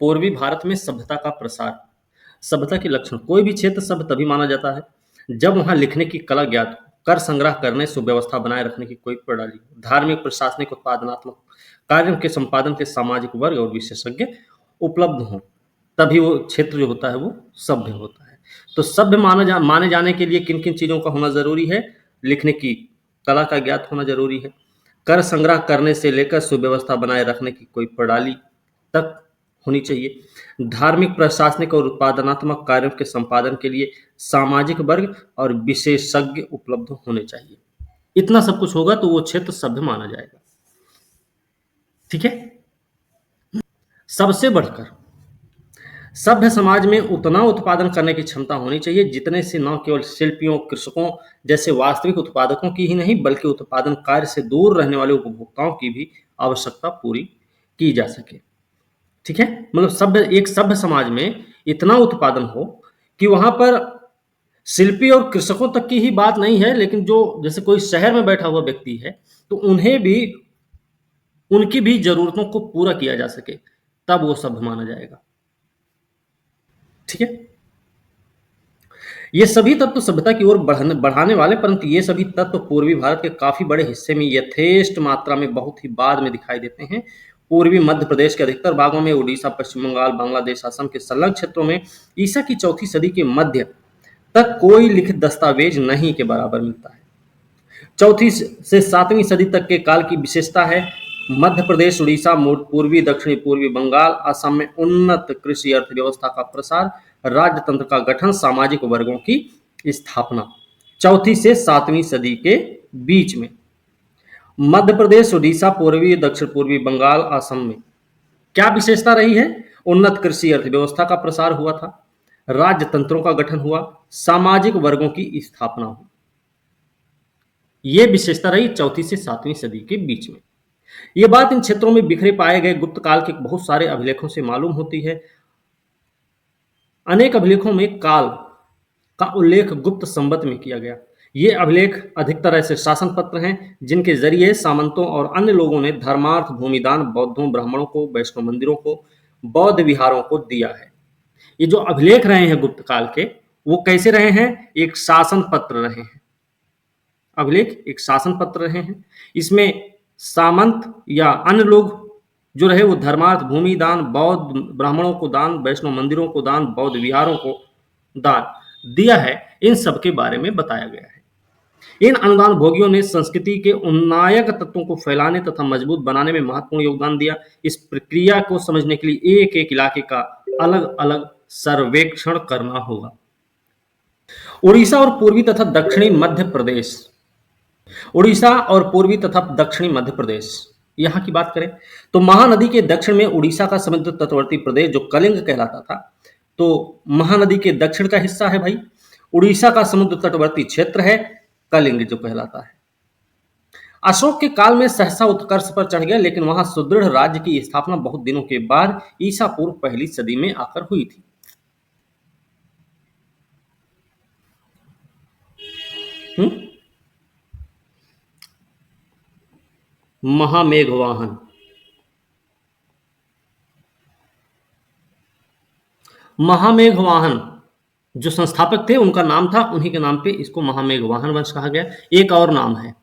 पूर्वी भारत में सभ्यता का प्रसार। सभ्यता के लक्षण। कोई भी क्षेत्र सभ्य तभी माना जाता है जब वहां लिखने की कला ज्ञात हो, कर संग्रह करने, सुव्यवस्था बनाए रखने की कोई प्रणाली हो, धार्मिक, प्रशासनिक, उत्पादनात्मक कार्यों के संपादन के सामाजिक वर्ग और विशेषज्ञ उपलब्ध हों, तभी वो क्षेत्र जो होता है वो सभ्य होता है। तो सभ्य माने जाने के लिए किन किन चीजों का होना जरूरी है? लिखने की कला का ज्ञात होना जरूरी है, कर संग्रह करने से लेकर सुव्यवस्था बनाए रखने की कोई प्रणाली तक होनी चाहिए, धार्मिक, प्रशासनिक और उत्पादनात्मक कार्यों के संपादन के लिए सामाजिक वर्ग और विशेषज्ञ उपलब्ध होने चाहिए। इतना सब कुछ होगा तो वो क्षेत्र सभ्य माना जाएगा। ठीक है। सबसे बढ़कर सभ्य समाज में उतना उत्पादन करने की क्षमता होनी चाहिए जितने से न केवल शिल्पियों, कृषकों जैसे वास्तविक उत्पादकों की ही नहीं बल्कि उत्पादन कार्य से दूर रहने वाले उपभोक्ताओं की भी आवश्यकता पूरी की जा सके। ठीक है। मतलब एक सभ्य समाज में इतना उत्पादन हो कि वहां पर शिल्पी और कृषकों तक की ही बात नहीं है, लेकिन जो जैसे कोई शहर में बैठा हुआ व्यक्ति है तो उन्हें भी उनकी भी जरूरतों को पूरा किया जा सके, तब वो सभ्य माना जाएगा। ठीक है। ये सभी तत्व सभ्यता की ओर बढ़ाने वाले, परंतु ये सभी तत्व पूर्वी भारत के काफी बड़े हिस्से में यथेष्ट मात्रा में बहुत ही बाद में दिखाई देते हैं। पूर्वी मध्य प्रदेश के अधिकतर भागों में, उड़ीसा, पश्चिम बंगाल, बांग्लादेश, असम के संलग्न क्षेत्रों में ईसा की चौथी सदी के मध्य तक कोई लिखित दस्तावेज नहीं के बराबर मिलता है। चौथी से सातवीं सदी तक के काल की विशेषता है मध्य प्रदेश, उड़ीसा, पूर्वी दक्षिणी पूर्वी बंगाल, असम में उन्नत कृषि अर्थव्यवस्था का प्रसार, राजतंत्र का गठन, सामाजिक वर्गों की स्थापना। चौथी से सातवीं सदी के बीच में मध्य प्रदेश, उड़ीसा, पूर्वी दक्षिण पूर्वी बंगाल, असम में क्या विशेषता रही है? उन्नत कृषि अर्थव्यवस्था का प्रसार हुआ था, राजतंत्रों का गठन हुआ, सामाजिक वर्गों की स्थापना हुई। यह विशेषता रही चौथी से सातवीं सदी के बीच में। यह बात इन क्षेत्रों में बिखरे पाए गए गुप्त काल के बहुत सारे अभिलेखों से मालूम होती है। अनेक अभिलेखों में काल का उल्लेख गुप्त संवत में किया गया। ये अभिलेख अधिकतर ऐसे शासन पत्र हैं जिनके जरिए सामंतों और अन्य लोगों ने धर्मार्थ, भूमिदान, बौद्धों, ब्राह्मणों को, वैष्णव मंदिरों को, बौद्ध विहारों को दिया है। ये जो अभिलेख रहे हैं गुप्त काल के, वो कैसे रहे हैं? एक शासन पत्र रहे हैं। अभिलेख एक शासन पत्र रहे हैं। इसमें सामंत या अन्य लोग जो रहे वो धर्मार्थ, भूमि दान, बौद्ध ब्राह्मणों को दान, वैष्णव मंदिरों को दान, बौद्ध विहारों को दान दिया है, इन सब के बारे में बताया गया है। इन अनुदान भोगियों ने संस्कृति के उन्नायक तत्वों को फैलाने तथा मजबूत बनाने में महत्वपूर्ण योगदान दिया। इस प्रक्रिया को समझने के लिए एक एक इलाके का अलग अलग सर्वेक्षण करना होगा। उड़ीसा और पूर्वी तथा दक्षिणी मध्य प्रदेश, उड़ीसा और पूर्वी तथा दक्षिणी मध्य प्रदेश, यहां की बात करें तो महानदी के दक्षिण में उड़ीसा का समुद्र तटवर्ती प्रदेश जो कलिंग कहलाता था, तो महानदी के दक्षिण का हिस्सा है भाई उड़ीसा का समुद्र तटवर्ती क्षेत्र है, कलिंग जो कहलाता है। अशोक के काल में सहसा उत्कर्ष पर चढ़ गया, लेकिन वहां सुदृढ़ राज्य की स्थापना बहुत दिनों के बाद ईसा पूर्व पहली सदी में आकर हुई थी। महामेघवाहन, महामेघवाहन जो संस्थापक थे उनका नाम था, उन्हीं के नाम पे इसको महामेघवाहन वंश कहा गया। एक और नाम है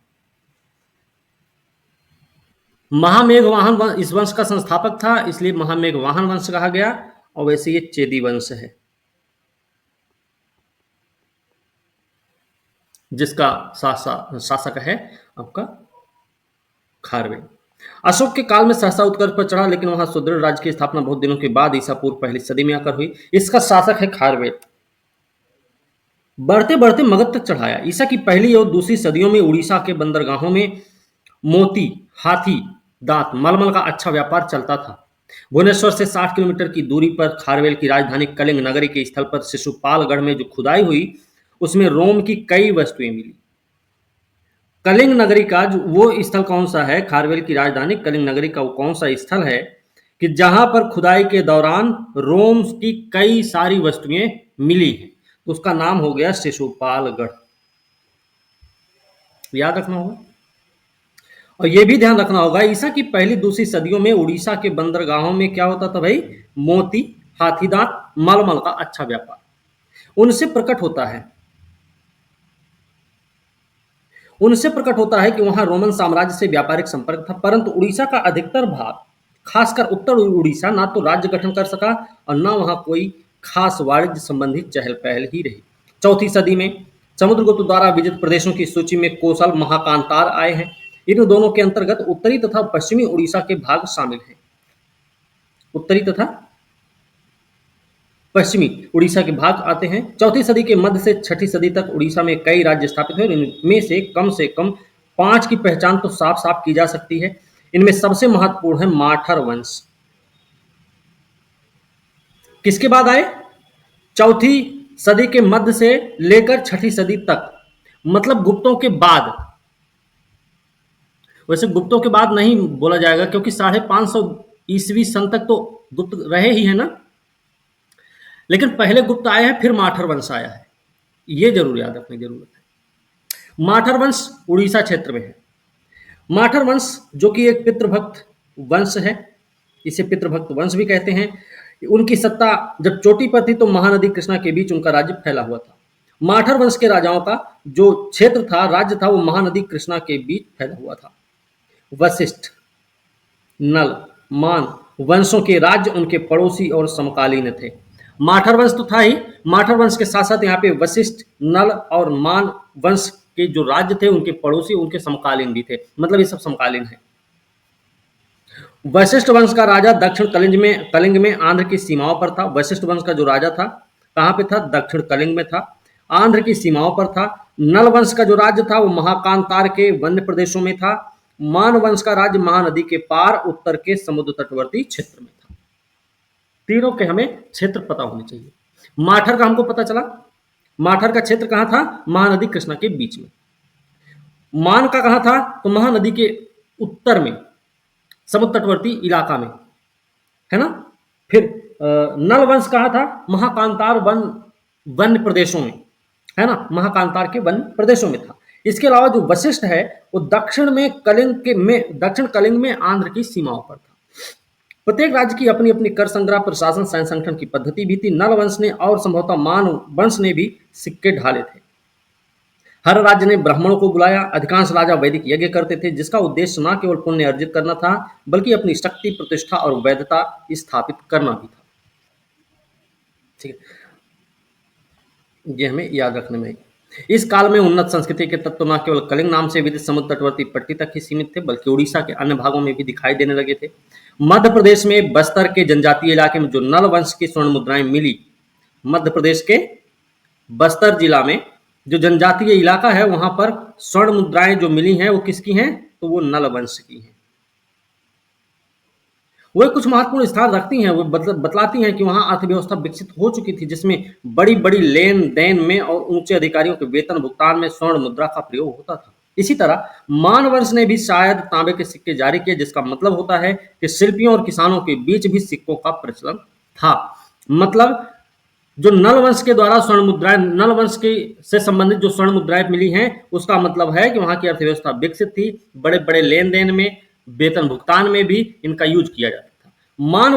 महामेघवाहन, इस वंश का संस्थापक था इसलिए महामेघवाहन वंश कहा गया। और वैसे ये चेदी वंश है जिसका शासक है आपका खारवेल। अशोक के काल में सहसा उत्कर्ष पर चढ़ा, लेकिन वहां सुदृढ़ राज्य की स्थापना बहुत दिनों के बाद ईसा पूर्व पहली सदी में आकर हुई। इसका शासक है खारवेल। बढ़ते बढ़ते मगध तक चढ़ाया। ईसा की पहली और दूसरी सदियों में उड़ीसा के बंदरगाहों में मोती, हाथी दांत, मलमल का अच्छा व्यापार चलता था। भुवनेश्वर से 60 किलोमीटर की दूरी पर खारवेल की राजधानी कलिंग नगरी के स्थल पर शिशुपालगढ़ में जो खुदाई हुई उसमें रोम की कई वस्तुएं मिली। कलिंग नगरी का जो वो स्थल कौन सा है? खारवेल की राजधानी कलिंग नगरी का वो कौन सा स्थल है कि जहां पर खुदाई के दौरान रोम की कई सारी वस्तुएं मिली हैं? तो उसका नाम हो गया शिशुपालगढ़। याद रखना होगा। और यह भी ध्यान रखना होगा ईसा की पहली दूसरी सदियों में उड़ीसा के बंदरगाहों में क्या होता था भाई? मोती, हाथीदांत, मलमल का अच्छा व्यापार उनसे प्रकट होता है उनसे प्रकट होता है कि वहां रोमन साम्राज्य से व्यापारिक संपर्क था, परंतु उड़ीसा का अधिकतर भाग, खासकर उत्तर उड़ीसा, ना तो राज्य गठन कर सका और ना वहां कोई खास वाणिज्य संबंधी चहल पहल ही रही। चौथी सदी में समुद्रगुप्त द्वारा विजित प्रदेशों की सूची में कोसल, महाकांतार आए हैं। इन दोनों के अंतर्गत उत्तरी तथा पश्चिमी उड़ीसा के भाग शामिल हैं। उत्तरी तथा पश्चिमी उड़ीसा के भाग आते हैं। चौथी सदी के मध्य से छठी सदी तक उड़ीसा में कई राज्य स्थापित हुए और इनमें से कम 5 की पहचान तो साफ साफ की जा सकती है। इनमें सबसे महत्वपूर्ण है माठर वंश। किसके बाद आए? चौथी सदी के मध्य से लेकर छठी सदी तक, मतलब गुप्तों के बाद। वैसे गुप्तों के बाद नहीं बोला जाएगा, क्योंकि 550 ईस्वी सन तक तो गुप्त रहे ही है ना, लेकिन पहले गुप्त आए हैं, फिर माठर वंश आया है। ये जरूर याद रखने की जरूरत है। माठर वंश उड़ीसा क्षेत्र में है। माठर वंश जो कि एक पितृभक्त वंश है, इसे पितृभक्त वंश भी कहते हैं। उनकी सत्ता जब चोटी पर थी तो महानदी कृष्णा के बीच उनका राज्य फैला हुआ था। माठर वंश के राजाओं का जो क्षेत्र था, राज्य था, वो महानदी कृष्णा के बीच फैला हुआ था। वशिष्ठ, नल, मान वंशों के राज्य उनके पड़ोसी और समकालीन थे। माठर वंश तो था ही, माठर वंश के साथ साथ यहाँ पे वशिष्ठ, नल और मान वंश के जो राज्य थे, उनके पड़ोसी, उनके समकालीन भी थे, मतलब ये सब समकालीन है। वशिष्ठ वंश का राजा दक्षिण कलिंग में आंध्र की सीमाओं पर था। वशिष्ठ वंश का जो राजा था, कहाँ पे था? दक्षिण कलिंग में था, आंध्र की सीमाओं पर था। नल वंश का जो राज्य था वो महाकांतार के वन्य प्रदेशों में था। मान वंश का राज्य महानदी के पार उत्तर के समुद्र तटवर्ती क्षेत्र में था। तीनों के हमें क्षेत्र पता होने चाहिए। माठर का हमको पता चला, माठर का क्षेत्र कहाँ था? महानदी कृष्णा के बीच में। मान का कहाँ था? तो महानदी के उत्तर में, समुद्र तटवर्ती इलाका में, है ना। फिर नल वंश कहाँ था? महाकांतार वन प्रदेशों में, है ना, महाकांतार के वन प्रदेशों में था। इसके अलावा जो वशिष्ठ है वो दक्षिण कलिंग में आंध्र की सीमाओं पर था। प्रत्येक राज्य की अपनी अपनी कर संग्रह, प्रशासन, सैन्य संगठन की पद्धति भी थी। नल वंश ने और संभवतः मान वंश ने भी सिक्के ढाले थे। हर राज्य ने ब्राह्मणों को बुलाया। अधिकांश राजा वैदिक यज्ञ करते थे, जिसका उद्देश्य न केवल पुण्य अर्जित करना था, बल्कि अपनी शक्ति, प्रतिष्ठा और वैधता स्थापित करना भी था। ठीक है, ये हमें याद रखने में। इस काल में उन्नत संस्कृति के तत्व न केवल कलिंग नाम से विदित समुद्र तटवर्ती पट्टी तक ही सीमित थे, बल्कि उड़ीसा के अन्य भागों में भी दिखाई देने लगे थे। मध्य प्रदेश में बस्तर के जनजातीय इलाके में जो नल वंश की स्वर्ण मुद्राएं मिली, मध्य प्रदेश के बस्तर जिला में जो जनजातीय इलाका है, वहां पर स्वर्ण मुद्राएं जो मिली हैं वो किसकी हैं? तो वो नल वंश की हैं। वो कुछ महत्वपूर्ण स्थान रखती हैं, वो बतलाती हैं कि वहां अर्थव्यवस्था विकसित हो चुकी थी, जिसमें बड़ी बड़ी लेन देन में और ऊंचे अधिकारियों के वेतन भुगतान में स्वर्ण मुद्रा का प्रयोग होता था। इसी तरह मान वंश ने भी शायद तांबे के सिक्के जारी किए, जिसका मतलब होता है कि शिल्पियों और किसानों के बीच भी सिक्कों का प्रचलन था। मतलब जो नल वंश के द्वारा स्वर्ण मुद्राएं, नल वंश के से संबंधित जो स्वर्ण मुद्राएं मिली हैं, उसका मतलब है कि वहां की अर्थव्यवस्था विकसित थी, बड़े बड़े लेन देन में, वेतन भुगतान में भी इनका यूज किया जाता था। मान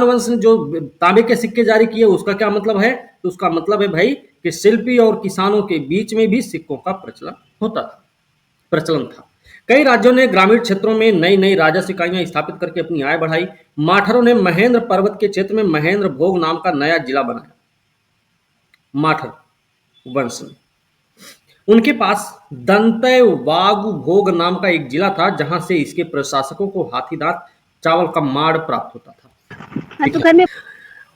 वंश ने जो तांबे के सिक्के जारी किए, उसका क्या मतलब है? तो उसका मतलब है भाई कि शिल्पी और किसानों के बीच में भी सिक्कों का प्रचलन था। कई राज्यों ने ग्रामीण क्षेत्रों में नई नई राजस्व इकाइयां स्थापित करके अपनी आय बढ़ाई। माठरों ने महेंद्र पर्वत के क्षेत्र में महेंद्र भोग नाम का नया जिला बनाया। माठर वंश में उनके पास दंतय वागु भोग नाम का एक जिला था, जहां से इसके प्रशासकों को हाथीदांत चावल का माड़ प्राप्त होता था। हाँ, तो ठीक घर है, में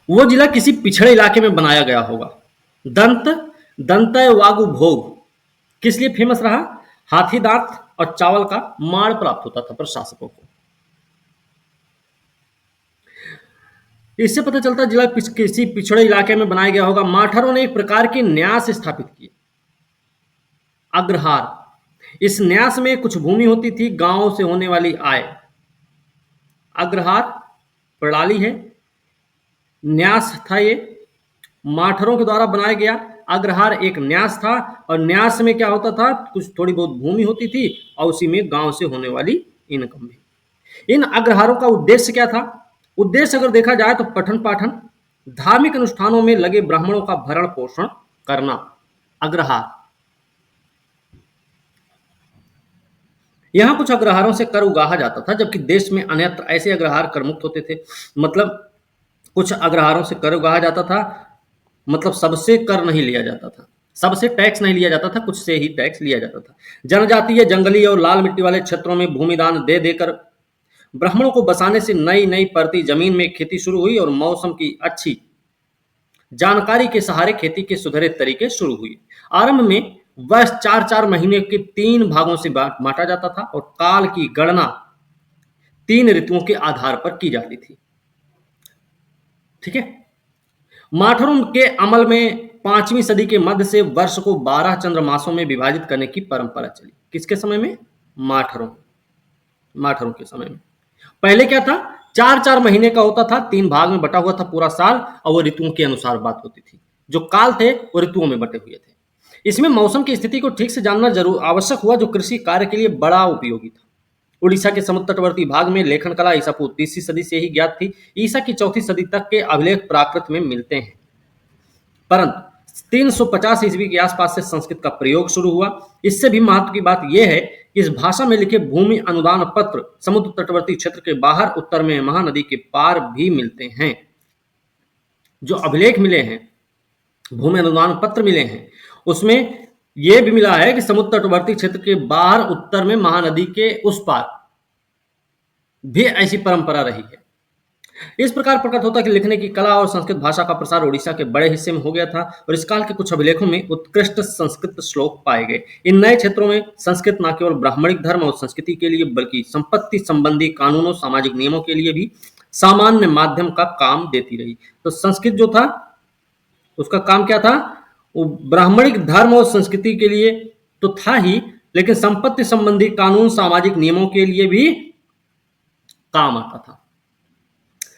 वो जिला किसी पिछड़े इलाके में बनाया गया होगा। दंतय वागु भोग किस लिए फेमस रहा? हाथी दांत और चावल का माड़ प्राप्त होता था प्रशासकों को। इससे पता चलता है जिला किसी पिछड़े इलाके में बनाया गया होगा। माठरों ने एक प्रकार के न्यास स्थापित किए, अग्रहार। इस न्यास में कुछ भूमि होती थी गांवों से होने वाली आय। अग्रहार प्रणाली है, न्यास था ये, माठरों के द्वारा बनाया गया। अग्रहार एक न्यास था, और न्यास में क्या होता था? कुछ थोड़ी बहुत भूमि होती थी और उसी में गांव से होने वाली इनकम भी। इन अग्रहारों का उद्देश्य क्या था? उद्देश्य अगर देखा जाए तो पठन पाठन, धार्मिक अनुष्ठानों में लगे ब्राह्मणों का भरण पोषण करना। अग्रहार, यहाँ कुछ अग्रहारों से कर उगाहा जाता था, जबकि देश में अन्यत्र ऐसे अग्रहार कर मुक्त होते थे। मतलब कुछ अग्रहारों से कर उगाहा जाता था, मतलब सबसे कर नहीं लिया जाता था, सबसे टैक्स नहीं लिया जाता था, कुछ से ही टैक्स लिया जाता था। जनजातीय, जंगली और लाल मिट्टी वाले क्षेत्रों में भूमिदान दे देकर ब्राह्मणों को बसाने से नई नई परती जमीन में खेती शुरू हुई और मौसम की अच्छी जानकारी के सहारे खेती के सुधरे तरीके शुरू हुए। आरंभ में वर्ष 4-4 महीने के 3 भागों से बांटा जाता था और काल की गणना 3 ऋतुओं के आधार पर की जाती थी। ठीक है। माठरों के अमल में 5वीं सदी के मध्य से वर्ष को 12 चंद्रमासों में विभाजित करने की परंपरा चली। किसके समय में? माठरों माठरों के समय में। पहले क्या था? 4-4 महीने का होता था, 3 भाग में बटा हुआ था पूरा साल, और वो ऋतुओं के अनुसार बात होती थी। जो काल थे वो ऋतुओं में बटे हुए थे। इसमें मौसम की स्थिति को ठीक से जानना जरूर आवश्यक हुआ, जो कृषि कार्य के लिए बड़ा उपयोगी था। उड़ीसा के समुद्र तटवर्ती भाग में लेखन कला ईसा पूर्व 3वीं सदी से ही ज्ञात थी। ईसा की 4वीं सदी तक के अभिलेख प्राकृत में मिलते हैं, परंतु 350 ईस्वी के आसपास से संस्कृत का प्रयोग शुरू हुआ। इससे भी महत्व की बात यह है कि इस भाषा में लिखे भूमि अनुदान पत्र समुद्र तटवर्ती क्षेत्र के बाहर उत्तर में महानदी के पार भी मिलते हैं। जो अभिलेख मिले हैं, भूमि अनुदान पत्र मिले हैं, उसमें यह भी मिला है कि समुद्र तटवर्ती क्षेत्र के बाहर उत्तर में महानदी के उस पार भी ऐसी परंपरा रही है। इस प्रकार प्रकट होता है कि लिखने की कला और संस्कृत भाषा का प्रसार उड़ीसा के बड़े हिस्से में हो गया था और इस काल के कुछ अभिलेखों में उत्कृष्ट संस्कृत श्लोक पाए गए। इन नए क्षेत्रों में संस्कृत न केवल ब्राह्मणिक धर्म और संस्कृति के लिए बल्कि संपत्ति संबंधी कानूनों, सामाजिक नियमों के लिए भी सामान्य माध्यम का काम देती रही। तो संस्कृत जो था उसका काम क्या था? वो ब्राह्मणिक धर्म और संस्कृति के लिए तो था ही, लेकिन संपत्ति संबंधी कानून, सामाजिक नियमों के लिए भी काम आता था।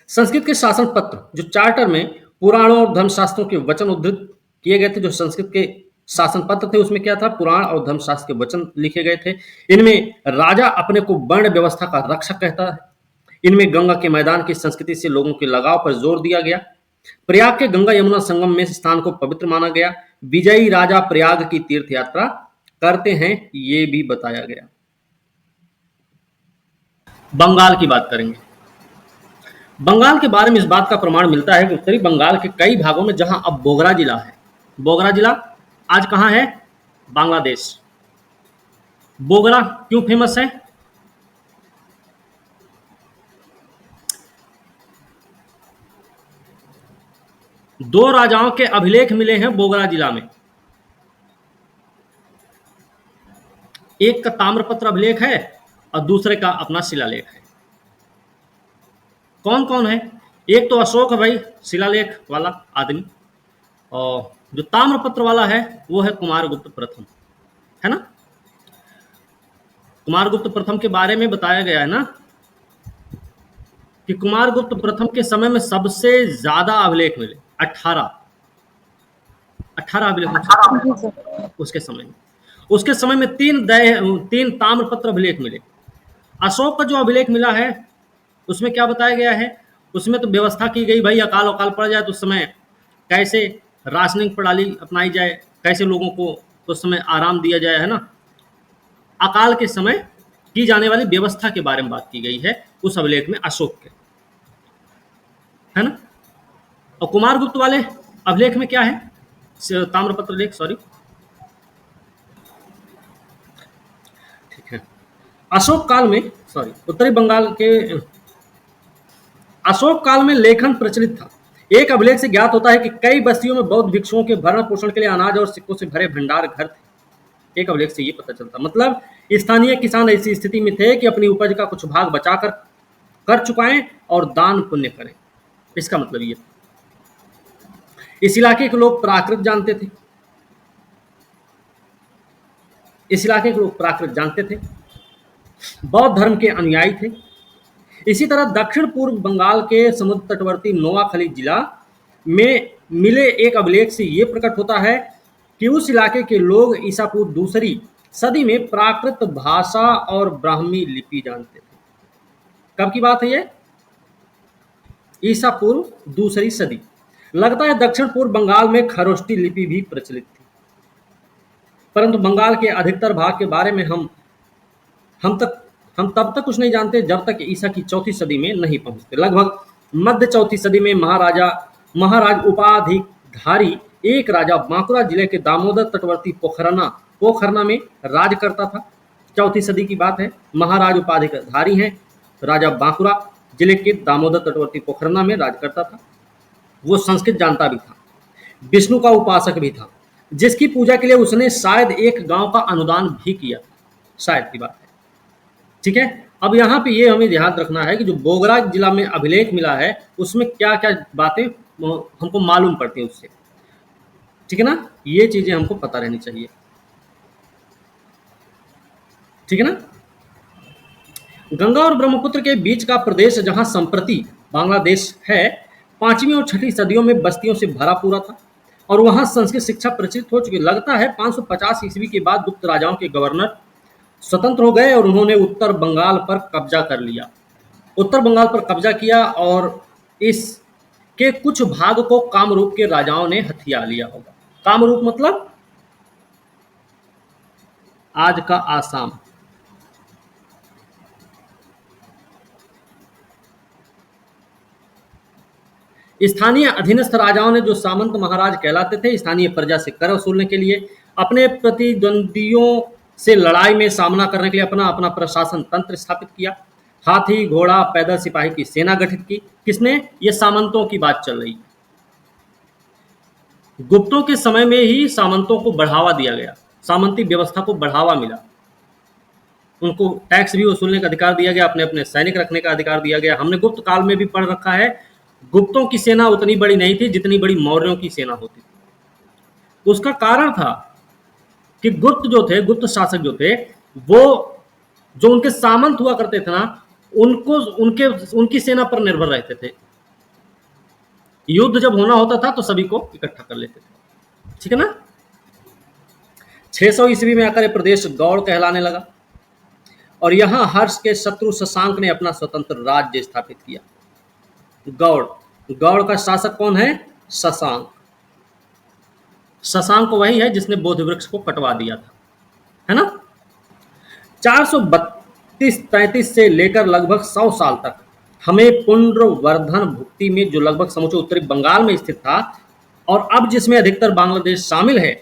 संस्कृत के शासन पत्र जो चार्टर में पुराणों और धर्मशास्त्रों के वचन उद्धृत किए गए थे, जो संस्कृत के शासन पत्र थे उसमें क्या था? पुराण और धर्मशास्त्र के वचन लिखे गए थे। इनमें राजा अपने को वर्ण व्यवस्था का रक्षक कहता है। इनमें गंगा के मैदान की संस्कृति से लोगों के लगाव पर जोर दिया गया। प्रयाग के गंगा यमुना संगम में स्थान को पवित्र माना गया। विजयी राजा प्रयाग की तीर्थ यात्रा करते हैं, ये भी बताया गया। बंगाल की बात करेंगे। बंगाल के बारे में इस बात का प्रमाण मिलता है कि उत्तरी बंगाल के कई भागों में, जहां अब बोगरा जिला है, बोगरा जिला आज कहां है? बांग्लादेश। बोगरा क्यों फेमस है? दो राजाओं के अभिलेख मिले हैं बोगरा जिला में। एक का ताम्रपत्र अभिलेख है और दूसरे का अपना शिलालेख है। कौन कौन है? एक तो अशोक है भाई, शिलालेख वाला आदमी, और जो ताम्रपत्र वाला है वो है कुमारगुप्त प्रथम, है ना। कुमारगुप्त प्रथम के बारे में बताया गया है ना कि कुमारगुप्त प्रथम के समय में सबसे ज्यादा अभिलेख मिले, 18 अभिलेख उसके समय में। उसके समय में 3 ताम्रपत्र अभिलेख मिले। अशोक का जो अभिलेख मिला है उसमें क्या बताया गया है? उसमें तो व्यवस्था की गई भाई, अकाल अकाल पड़ जाए तो उस समय कैसे राशनिंग प्रणाली अपनाई जाए, कैसे लोगों को उस समय आराम दिया जाए, है ना। अकाल के समय की जाने वाली व्यवस्था के बारे में बात की गई है उस अभिलेख में, अशोक के, है ना। और कुमारगुप्त वाले अभिलेख में क्या है? ताम्रपत्र लेख, सॉरी, ठीक है। अशोक काल में, सॉरी, उत्तरी बंगाल के अशोक काल में लेखन प्रचलित था। एक अभिलेख से ज्ञात होता है कि कई बस्तियों में बौद्ध भिक्षुओं के भरण पोषण के लिए अनाज और सिक्कों से भरे भंडार घर थे। एक अभिलेख से ये पता चलता, मतलब स्थानीय किसान ऐसी स्थिति में थे कि अपनी उपज का कुछ भाग बचाकर कर चुकाएं और दान पुण्य करें। इसका मतलब ये, इस इलाके के लोग प्राकृत जानते थे, इस इलाके के लोग प्राकृत जानते थे, बौद्ध धर्म के अनुयायी थे। इसी तरह दक्षिण पूर्व बंगाल के समुद्र तटवर्ती नोआखली जिला में मिले एक अभिलेख से यह प्रकट होता है कि उस इलाके के लोग ईसा पूर्व 2री सदी में प्राकृत भाषा और ब्राह्मी लिपि जानते थे। कब की बात है ये? ईसा पूर्व दूसरी सदी। लगता है दक्षिण पूर्व बंगाल में खरोष्टी लिपि भी प्रचलित थी, परंतु बंगाल के अधिकतर भाग के बारे में हम तक हम तब तक कुछ नहीं जानते जब तक ईसा की चौथी सदी में नहीं पहुंचते। लगभग मध्य चौथी सदी में महाराज उपाधिधारी एक राजा बांकुरा जिले के दामोदर तटवर्ती पोखरना में राज करता था। चौथी सदी की बात है। महाराज उपाधिधारी हैं, राजा बांकुरा जिले के दामोदर तटवर्ती पोखरना में राज करता था। वो संस्कृत जानता भी था, विष्णु का उपासक भी था, जिसकी पूजा के लिए उसने शायद एक गांव का अनुदान भी किया, शायद की बात है। ठीक है, अब यहाँ पे ये हमें ध्यान रखना है कि जो बोगरा जिला में अभिलेख मिला है उसमें क्या क्या बातें हमको मालूम पड़ती हैं उससे। ठीक है ना, ये चीजें हमको पता रहनी चाहिए। ठीक है ना। गंगा और ब्रह्मपुत्र के बीच का प्रदेश जहां संप्रति बांग्लादेश है, 5वीं और 6ठी सदियों में बस्तियों से भरा पूरा था और वहां संस्कृत शिक्षा प्रचलित हो चुकी। लगता है 550 ईस्वी के बाद गुप्त राजाओं के गवर्नर स्वतंत्र हो गए और उन्होंने उत्तर बंगाल पर कब्जा कर लिया। उत्तर बंगाल पर कब्जा किया और इसके कुछ भाग को कामरूप के राजाओं ने हथिया लिया होगा। कामरूप मतलब आज का आसाम। स्थानीय अधीनस्थ राजाओं ने, जो सामंत महाराज कहलाते थे, स्थानीय प्रजा से कर वसूलने के लिए, अपने प्रतिद्वंदियों से लड़ाई में सामना करने के लिए अपना अपना प्रशासन तंत्र स्थापित किया। हाथी, घोड़ा, पैदल सिपाही की सेना गठित की। किसने? ये सामंतों की बात चल रही है। गुप्तों के समय में ही सामंतों को बढ़ावा दिया गया, सामंती व्यवस्था को बढ़ावा मिला। उनको टैक्स भी वसूलने का अधिकार दिया गया, अपने अपने सैनिक रखने का अधिकार दिया गया। हमने गुप्त काल में भी पढ़ रखा है, गुप्तों की सेना उतनी बड़ी नहीं थी जितनी बड़ी मौर्यों की सेना होती थी। उसका कारण था कि गुप्त शासक जो थे, वो जो उनके सामंत हुआ करते थे ना, उनकी सेना पर निर्भर रहते थे। युद्ध जब होना होता था तो सभी को इकट्ठा कर लेते थे। ठीक है ना। 600 ईस्वी में आकर ये प्रदेश गौड़ कहलाने लगा और यहां हर्ष के शत्रु शशांक ने अपना स्वतंत्र राज्य स्थापित किया। गौड़ का शासक कौन है? शशांक। शशांक वही है जिसने बोधि वृक्ष को कटवा दिया था, है ना। 432-33 से लेकर लगभग 100 साल तक हमें पुंड्रवर्धन भुक्ति में, जो लगभग समूचे उत्तरी बंगाल में स्थित था और अब जिसमें अधिकतर बांग्लादेश शामिल है,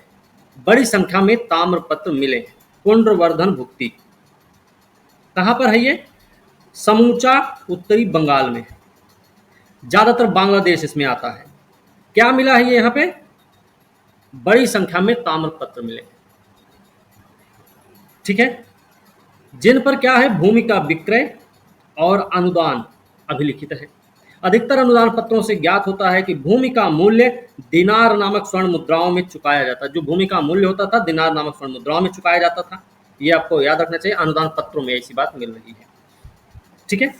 बड़ी संख्या में ताम्रपत्र मिले। पुंड्रवर्धन भुक्ति कहां पर है? ये समूचा उत्तरी बंगाल में, ज्यादातर बांग्लादेश इसमें आता है। क्या मिला है ये यहाँ पे? बड़ी संख्या में ताम्रपत्र मिले। ठीक है, जिन पर क्या है? भूमि का विक्रय और अनुदान अभिलिखित है। अधिकतर अनुदान पत्रों से ज्ञात होता है कि भूमि का मूल्य दिनार नामक स्वर्ण मुद्राओं में चुकाया जाता। जो भूमि का मूल्य होता था, दिनार नामक स्वर्ण मुद्राओं में चुकाया जाता था। ये आपको याद रखना चाहिए, अनुदान पत्रों में ऐसी बात मिल रही है। ठीक है,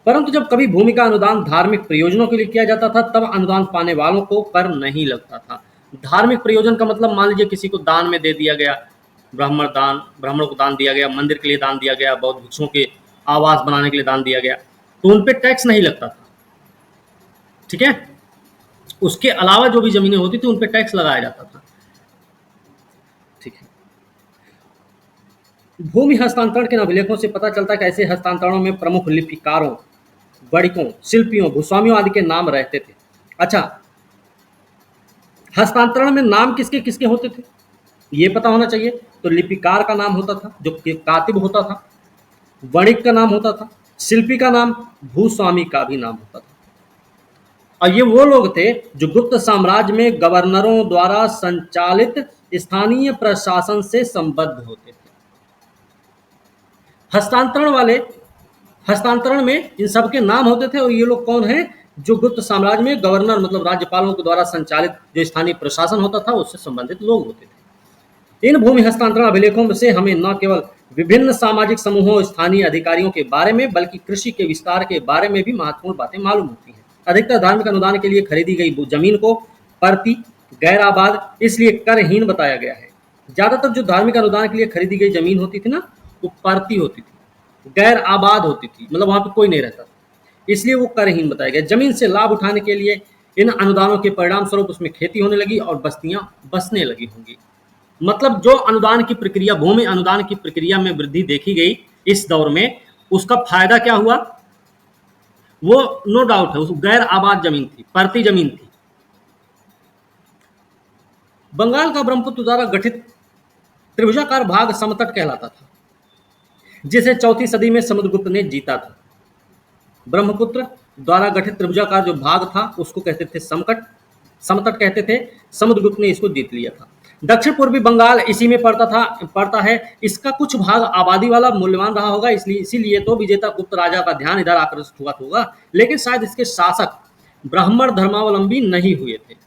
परंतु जब कभी भूमि का अनुदान धार्मिक प्रयोजनों के लिए किया जाता था, तब अनुदान पाने वालों को कर नहीं लगता था। धार्मिक प्रयोजन का मतलब, मान लीजिए किसी को दान में दे दिया गया, ब्राह्मणों को दान दिया गया, मंदिर के लिए दान दिया गया, बौद्ध भिक्षुओं के आवास बनाने के लिए दान दिया गया, तो उन पे टैक्स नहीं लगता था। ठीक है, उसके अलावा जो भी जमीनें होती थी उन पे टैक्स लगाया जाता था। ठीक है, भूमि हस्तांतरण के अभिलेखों से पता चलता है कि ऐसे हस्तांतरणों में प्रमुख लिपिकारों, गणिकों, शिल्पियों, भूस्वामियों आदि के नाम रहते थे। अच्छा, हस्तांतरण में नाम किसके किसके होते थे ये पता होना चाहिए। तो लिपिकार का नाम होता था, जो कातिब होता था, वणिक का नाम होता था, शिल्पी का नाम, भूस्वामी का भी नाम होता था। और ये वो लोग थे जो गुप्त साम्राज्य में गवर्नरों द्वारा संचालित स्थानीय प्रशासन से संबद्ध होते थे। हस्तांतरण में इन सबके नाम होते थे और ये लोग कौन हैं? जो गुप्त साम्राज्य में गवर्नर मतलब राज्यपालों के द्वारा संचालित जो स्थानीय प्रशासन होता था उससे संबंधित लोग होते थे। इन भूमि हस्तांतरण अभिलेखों से हमें न केवल विभिन्न सामाजिक समूहों, स्थानीय अधिकारियों के बारे में, बल्कि कृषि के विस्तार के बारे में भी महत्वपूर्ण बातें मालूम होती हैं। अधिकतर धार्मिक अनुदान के लिए खरीदी गई जमीन को परती, गैर आबाद, इसलिए करहीन बताया गया है। ज्यादातर जो धार्मिक अनुदान के लिए खरीदी गई जमीन होती थी ना, वो परती होती थी, गैर आबाद होती थी, मतलब वहां पे कोई नहीं रहता था। इसलिए वो करहीन बताया गया। जमीन से लाभ उठाने के लिए इन अनुदानों के परिणाम स्वरूप उसमें खेती होने लगी और बस्तियां बसने लगी होंगी। मतलब जो अनुदान की प्रक्रिया, भूमि अनुदान की प्रक्रिया में वृद्धि देखी गई इस दौर में, उसका फायदा क्या हुआ? वो नो डाउट है, उस गैर आबाद जमीन थी, परती जमीन थी। बंगाल का ब्रह्मपुत्र द्वारा गठित त्रिभुजाकार भाग समतट कहलाता था, जिसे 4वीं सदी में समुद्रगुप्त ने जीता था। ब्रह्मपुत्र द्वारा गठित त्रिभुजाकार जो भाग था उसको कहते थे समतट कहते थे। समुद्रगुप्त ने इसको जीत लिया था। दक्षिण पूर्वी बंगाल इसी में पड़ता है। इसका कुछ भाग आबादी वाला मूल्यवान रहा होगा, इसीलिए तो विजेता गुप्त राजा का ध्यान इधर आकर्षित हुआ होगा। लेकिन शायद इसके शासक ब्राह्मण धर्मावलंबी नहीं हुए थे।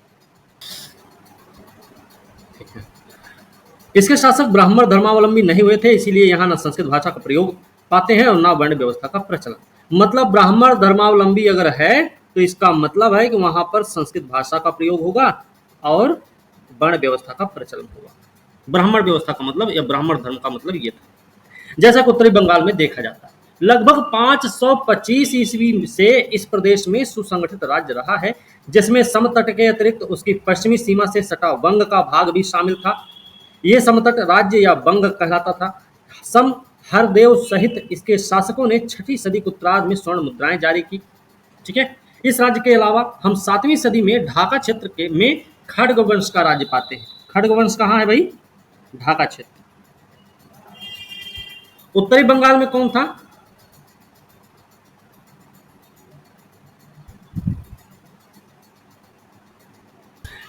इसके शासक ब्राह्मण धर्मावलंबी नहीं हुए थे, इसीलिए यहाँ न संस्कृत भाषा का प्रयोग पाते हैं और न वर्ण व्यवस्था का प्रचलन। मतलब ब्राह्मण धर्मावलंबी अगर है तो इसका मतलब है कि वहां पर संस्कृत भाषा का प्रयोग होगा और वर्ण व्यवस्था का प्रचलन होगा। ब्राह्मण व्यवस्था का मतलब या ब्राह्मण धर्म का मतलब ये था। जैसा कि उत्तरी बंगाल में देखा जाता है, लगभग 525 ईस्वी से इस प्रदेश में सुसंगठित राज्य रहा है, जिसमें समतट के अतिरिक्त उसकी पश्चिमी सीमा से सटा वंग का भाग भी शामिल था। यह समतट राज्य या वंग कहलाता था। सम हरदेव सहित इसके शासकों ने 6वीं सदी के उत्तरार्ध में स्वर्ण मुद्राएं जारी की। ठीक है। इस राज्य के अलावा हम 7वीं सदी में ढाका क्षेत्र के में खड़ग वंश का राज्य पाते हैं। खड़ग वंश कहाँ है भाई? ढाका क्षेत्र। उत्तरी बंगाल में कौन था?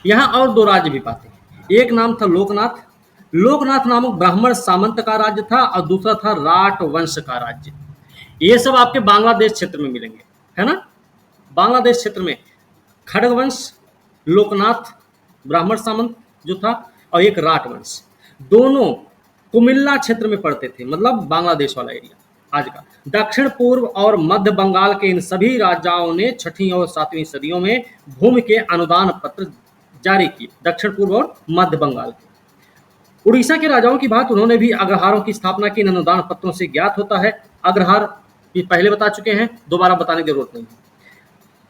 यहां और 2 राज्य भी पाते हैं। एक नाम था लोकनाथ। लोकनाथ नामक ब्राह्मण सामंत का राज्य था और दूसरा था राठ वंश का राज्य। ये सब आपके बांग्लादेश क्षेत्र में मिलेंगे, है ना? बांग्लादेश क्षेत्र में खड़ग वंश, लोकनाथ ब्राह्मण सामंत जो था, और एक राठ वंश, दोनों कुमिल्ला क्षेत्र में पड़ते थे, मतलब बांग्लादेश वाला एरिया आज का। दक्षिण पूर्व और मध्य बंगाल के इन सभी राजाओं ने 6वीं और 7वीं सदियों में भूमि के अनुदान पत्र जारी किए। दक्षिण पूर्व और मध्य बंगाल के। उड़ीसा के राजाओं की बात, उन्होंने भी अग्रहारों की स्थापना की। इन अनुदान पत्रों से ज्ञात होता है, अग्रहार ये पहले बता चुके हैं, दोबारा बताने की जरूरत नहीं है।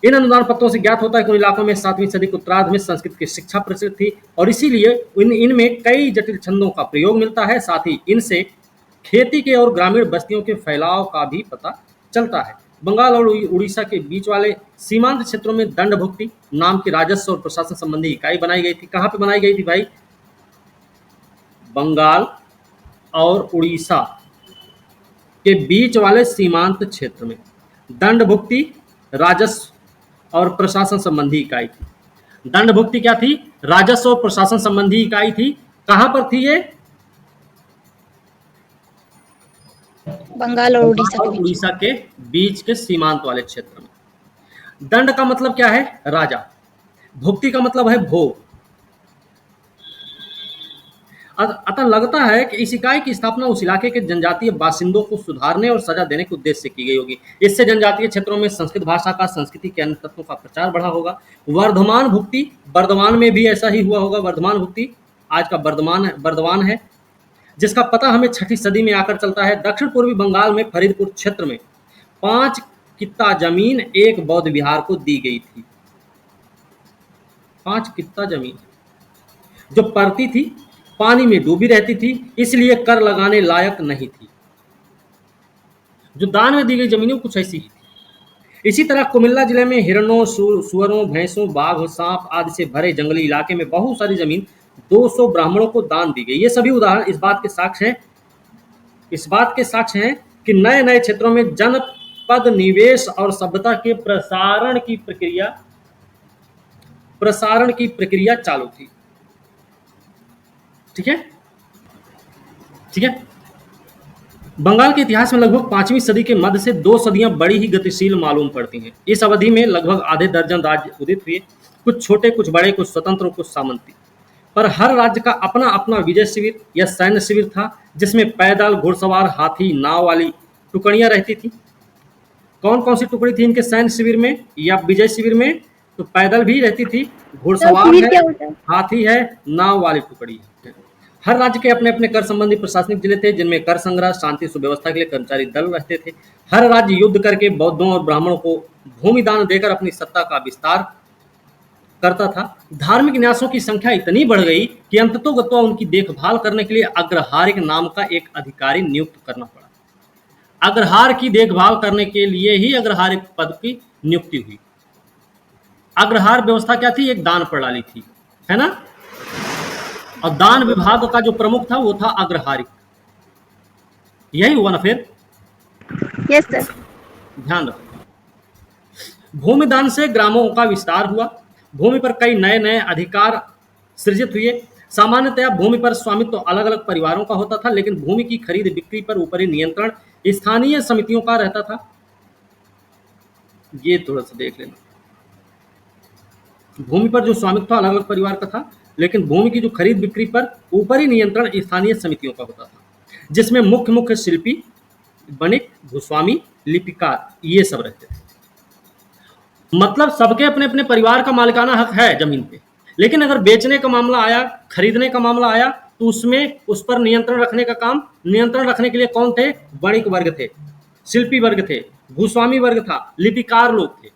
इन अनुदान पत्रों से ज्ञात होता है कि उन इलाकों में 7वीं सदी के उत्तरार्ध में संस्कृत की शिक्षा प्रचलित थी और इसीलिए इनमें कई जटिल छंदों का प्रयोग मिलता है। साथ ही इनसे खेती के और ग्रामीण बस्तियों के फैलाव का भी पता चलता है। बंगाल और उड़ीसा के बीच वाले सीमांत क्षेत्रों में दंड भुक्ति नाम की राजस्व और प्रशासन संबंधी इकाई बनाई गई थी। कहाँ पे बनाई गई थी भाई? बंगाल और उड़ीसा के बीच वाले सीमांत क्षेत्र में दंड भुक्ति, राजस्व और प्रशासन संबंधी इकाई थी। दंड भुक्ति क्या थी? राजस्व और प्रशासन संबंधी इकाई थी। कहां पर थी ये? बंगाल और उड़ीसा के बीच के सीमांत वाले क्षेत्र में। दंड का मतलब क्या है? राजा। भुक्ति का मतलब है भोग। अतः लगता है कि इस इकाई की स्थापना उस इलाके के जनजातीय बासिंदों को सुधारने और सजा देने के उद्देश्य से की गई होगी। इससे जनजातीय क्षेत्रों में संस्कृत भाषा का, संस्कृति के अन्य तत्वों का प्रचार बढ़ा होगा। वर्धमान भुक्ति, बर्धमान में भी ऐसा ही हुआ होगा। वर्धमान भुक्ति आज का बर्धमान है, जिसका पता हमें 6वीं सदी में आकर चलता है। दक्षिण पूर्वी बंगाल में फरीदपुर क्षेत्र में 5 कित्ता जमीन एक बौद्ध विहार को दी गई थी। 5 कित्ता जमीन जो परती थी, पानी में डूबी रहती थी, इसलिए कर लगाने लायक नहीं थी। जो दान में दी गई जमीनें कुछ ऐसी ही थी। इसी तरह कुमिल्ला जिले में हिरणों, सुअरों, भैंसों, बाघ, सांप आदि से भरे जंगली इलाके में बहुत सारी जमीन 200 ब्राह्मणों को दान दी गई। ये सभी उदाहरण इस बात के साक्ष्य हैं कि नए नए क्षेत्रों में जनपद निवेश और सभ्यता के प्रसारण की प्रक्रिया चालू थी। ठीक है। बंगाल के इतिहास में लगभग 5वीं सदी के मध्य से 2 सदियां बड़ी ही गतिशील मालूम पड़ती हैं। इस अवधि में लगभग आधे दर्जन राज्य उदित हुए, कुछ छोटे, कुछ बड़े, कुछ स्वतंत्र, कुछ सामंती। पर हर राज्य का अपना अपना विजय शिविर या सैन्य शिविर था, जिसमें पैदल, घुड़सवार, हाथी, नाव वाली टुकड़ियां रहती थी। कौन कौन सी टुकड़ी थी इनके सैन्य शिविर में या विजय शिविर में? तो पैदल भी रहती थी, घुड़सवार है, हाथी है, नाव वाली टुकड़ी है। हर राज्य के अपने अपने कर संबंधी प्रशासनिक जिले थे, जिनमें कर संग्रह, शांति सुव्यवस्था के लिए कर्मचारी दल रहते थे। हर राज्य युद्ध करके बौद्धों और ब्राह्मणों को भूमि दान देकर अपनी सत्ता का विस्तार करता था। धार्मिक न्यासों की संख्या इतनी बढ़ गई कि अंततोगत्वा उनकी देखभाल करने के लिए अग्रहारिक नाम का एक अधिकारी नियुक्त करना पड़ा। अग्रहार की देखभाल करने के लिए ही अग्रहारिक पद की नियुक्ति हुई। अग्रहार व्यवस्था क्या थी? एक दान प्रणाली थी, है ना? और दान विभाग का जो प्रमुख था वो था अग्रहारिक। यही हुआ ना फिर? Yes sir. ध्यान रखो। भूमि दान से ग्रामों का विस्तार हुआ। भूमि पर कई नए नए अधिकार सृजित हुए। सामान्यतया भूमि पर स्वामित्व तो अलग अलग परिवारों का होता था, लेकिन भूमि की खरीद बिक्री पर ऊपरी नियंत्रण स्थानीय समितियों का रहता था। ये थोड़ा सा देख लेना। भूमि पर जो स्वामित्व था अलग अलग परिवार का था, लेकिन भूमि की जो खरीद बिक्री पर ऊपरी नियंत्रण स्थानीय समितियों का होता था, जिसमें मुख्य मुख्य शिल्पी, वणिक, भूस्वामी, लिपिकार ये सब रहते थे। मतलब सबके अपने अपने परिवार का मालिकाना हक है जमीन पे, लेकिन अगर बेचने का मामला आया, खरीदने का मामला आया, तो उसमें उस पर नियंत्रण रखने का काम, नियंत्रण रखने के लिए कौन थे? वणिक वर्ग थे, शिल्पी वर्ग थे, भूस्वामी वर्ग था, लिपिकार लोग थे।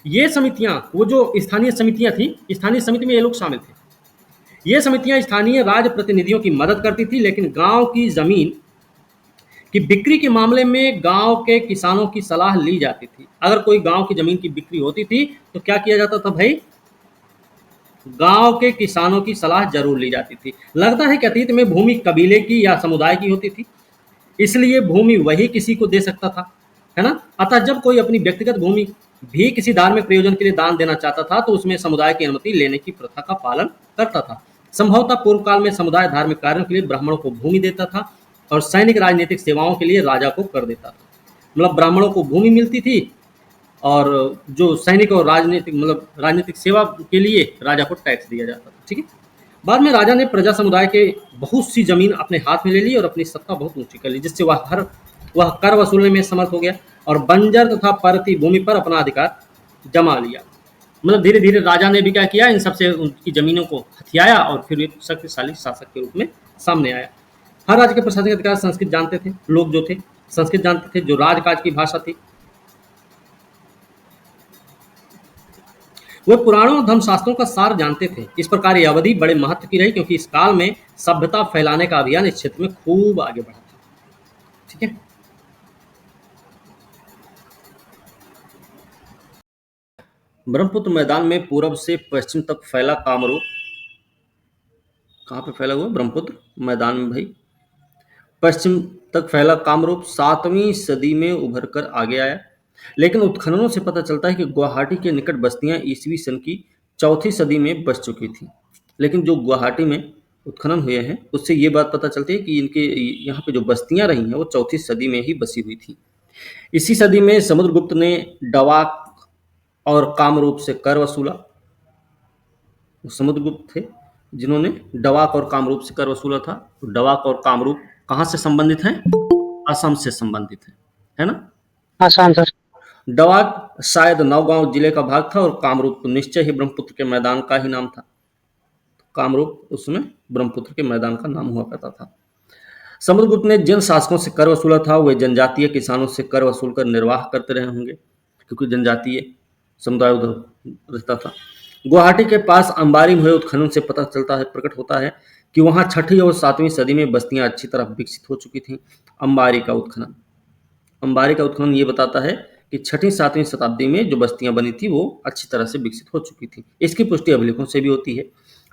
ये समितियां, वो जो स्थानीय समितियां थी, स्थानीय समिति में ये लोग शामिल थे। ये समितियां स्थानीय राज प्रतिनिधियों की मदद करती थी, लेकिन गांव की जमीन की बिक्री के मामले में गांव के किसानों की सलाह ली जाती थी। अगर कोई गांव की जमीन की बिक्री होती थी तो क्या किया जाता था भाई? गांव के किसानों की सलाह जरूर ली जाती थी। लगता है कि अतीत में भूमि कबीले की या समुदाय की होती थी, इसलिए भूमि वही किसी को दे सकता था, है ना? अतः जब कोई अपनी व्यक्तिगत भूमि भी किसी धार्मिक प्रयोजन के लिए दान देना चाहता था तो उसमें समुदाय की अनुमति लेने की प्रथा का पालन करता था। संभवतः पूर्व काल में समुदाय धार्मिक कार्यों के लिए ब्राह्मणों को भूमि देता था और सैनिक राजनीतिक सेवाओं के लिए राजा को कर देता था। मतलब ब्राह्मणों को भूमि मिलती थी और जो सैनिक और राजनीतिक, मतलब राजनीतिक सेवा के लिए राजा को टैक्स दिया जाता था। ठीक है। बाद में राजा ने प्रजा समुदाय के बहुत सी जमीन अपने हाथ में ले ली और अपनी सत्ता बहुत ऊंची कर ली, जिससे वह कर वसूलने में समर्थ हो गया और बंजर तथा परती भूमि पर अपना अधिकार जमा लिया। मतलब धीरे धीरे राजा ने भी क्या किया? इन सबसे उनकी जमीनों को हथियाया और फिर एक शक्तिशाली शासक के रूप में सामने आया। हर राज्य के प्रशासनिक अधिकार संस्कृत जानते थे, लोग जो थे संस्कृत जानते थे, जो राजकाज की भाषा थी। वे पुराणों और धर्मशास्त्रों का सार जानते थे। इस प्रकार यह अवधि बड़े महत्व की रही, क्योंकि इस काल में सभ्यता फैलाने का अभियान इस क्षेत्र में खूब आगे बढ़ा था। ठीक है। ब्रह्मपुत्र मैदान में पूरब से पश्चिम तक फैला कामरूप, कहाँ पे फैला हुआ? ब्रह्मपुत्र मैदान में भाई। पश्चिम तक फैला कामरूप 7वीं सदी में उभर कर आगे आया, लेकिन उत्खननों से पता चलता है कि गुवाहाटी के निकट बस्तियां ईसवी सन की 4वीं सदी में बस चुकी थी। लेकिन जो गुवाहाटी में उत्खनन हुए हैं उससे ये बात पता चलती है कि इनके यहाँ पे जो बस्तियां रही हैं वो 4वीं सदी में ही बसी हुई थी। इसी सदी में समुद्रगुप्त ने डवाक और कामरूप से कर वसूला। वो समुद्रगुप्त थे जिन्होंने डवाक और कामरूप से कर वसूला था। तो डवाक और कामरूप कहाँ से संबंधित हैं? असम से संबंधित है ना? आसान सर। डवाक शायद नौगांव जिले का भाग था और कामरूप तो निश्चय ही ब्रह्मपुत्र के मैदान का ही नाम था। कामरूप उसमें ब्रह्मपुत्र के मैदान का नाम हुआ करता था। समुद्रगुप्त ने जिन शासकों से कर वसूला था वे जनजातीय किसानों से कर वसूल कर निर्वाह करते रहे होंगे, क्योंकि जनजातीय समुदाय उधर रहता था। गुवाहाटी के पास अंबारी में हुए उत्खनन से पता चलता है, प्रकट होता है कि वहाँ 6वीं और 7वीं सदी में बस्तियां अच्छी तरह विकसित हो चुकी थीं। अंबारी का उत्खनन ये बताता है कि 6वीं-7वीं शताब्दी में जो बस्तियां बनी थी वो अच्छी तरह से विकसित हो चुकी थी। इसकी पुष्टि अभिलेखों से भी होती है।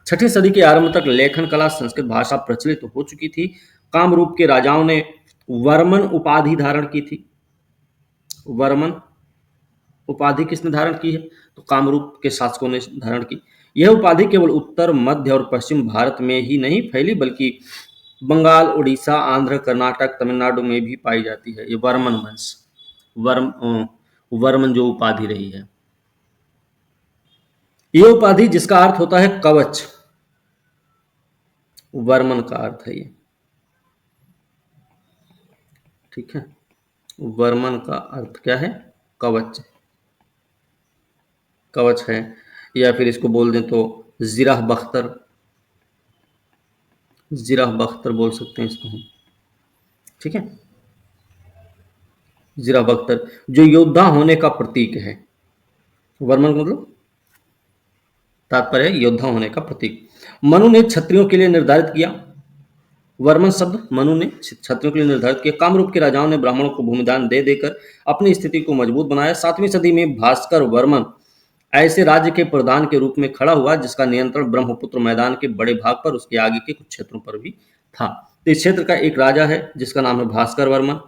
6वीं सदी के आरंभ तक लेखन कला, संस्कृत भाषा प्रचलित हो चुकी थी। कामरूप के राजाओं ने वर्मन उपाधि धारण की थी। वर्मन उपाधि किसने धारण की है? तो कामरूप के शासकों ने धारण की। यह उपाधि केवल उत्तर, मध्य और पश्चिम भारत में ही नहीं फैली, बल्कि बंगाल, उड़ीसा, आंध्र, कर्नाटक, तमिलनाडु में भी पाई जाती है। ये वर्मन वंश, वर्मन जो उपाधि रही है, ये उपाधि जिसका अर्थ होता है कवच, वर्मन का अर्थ है ये। ठीक है। वर्मन का अर्थ क्या है? कवच, कवच है। या फिर इसको बोल दें तो जिराह बख्तर, जिराफ बख्तर बोल सकते हैं इसको हम। ठीक है, जिराफ बख्तर जो योद्धा होने का प्रतीक है। वर्मन का मतलब तात्पर्य है योद्धा होने का प्रतीक। मनु ने क्षत्रियों के लिए निर्धारित किया। वर्मन शब्द मनु ने क्षत्रियों के लिए निर्धारित किया। कामरूप के राजाओं ने ब्राह्मणों को भूमिदान दे देकर अपनी स्थिति को मजबूत बनाया। 7वीं सदी में भास्कर वर्मन ऐसे राज्य के प्रधान के रूप में खड़ा हुआ जिसका नियंत्रण ब्रह्मपुत्र मैदान के बड़े भाग पर, उसके आगे के कुछ क्षेत्रों पर भी था। तो इस क्षेत्र का एक राजा है जिसका नाम है भास्कर वर्मन।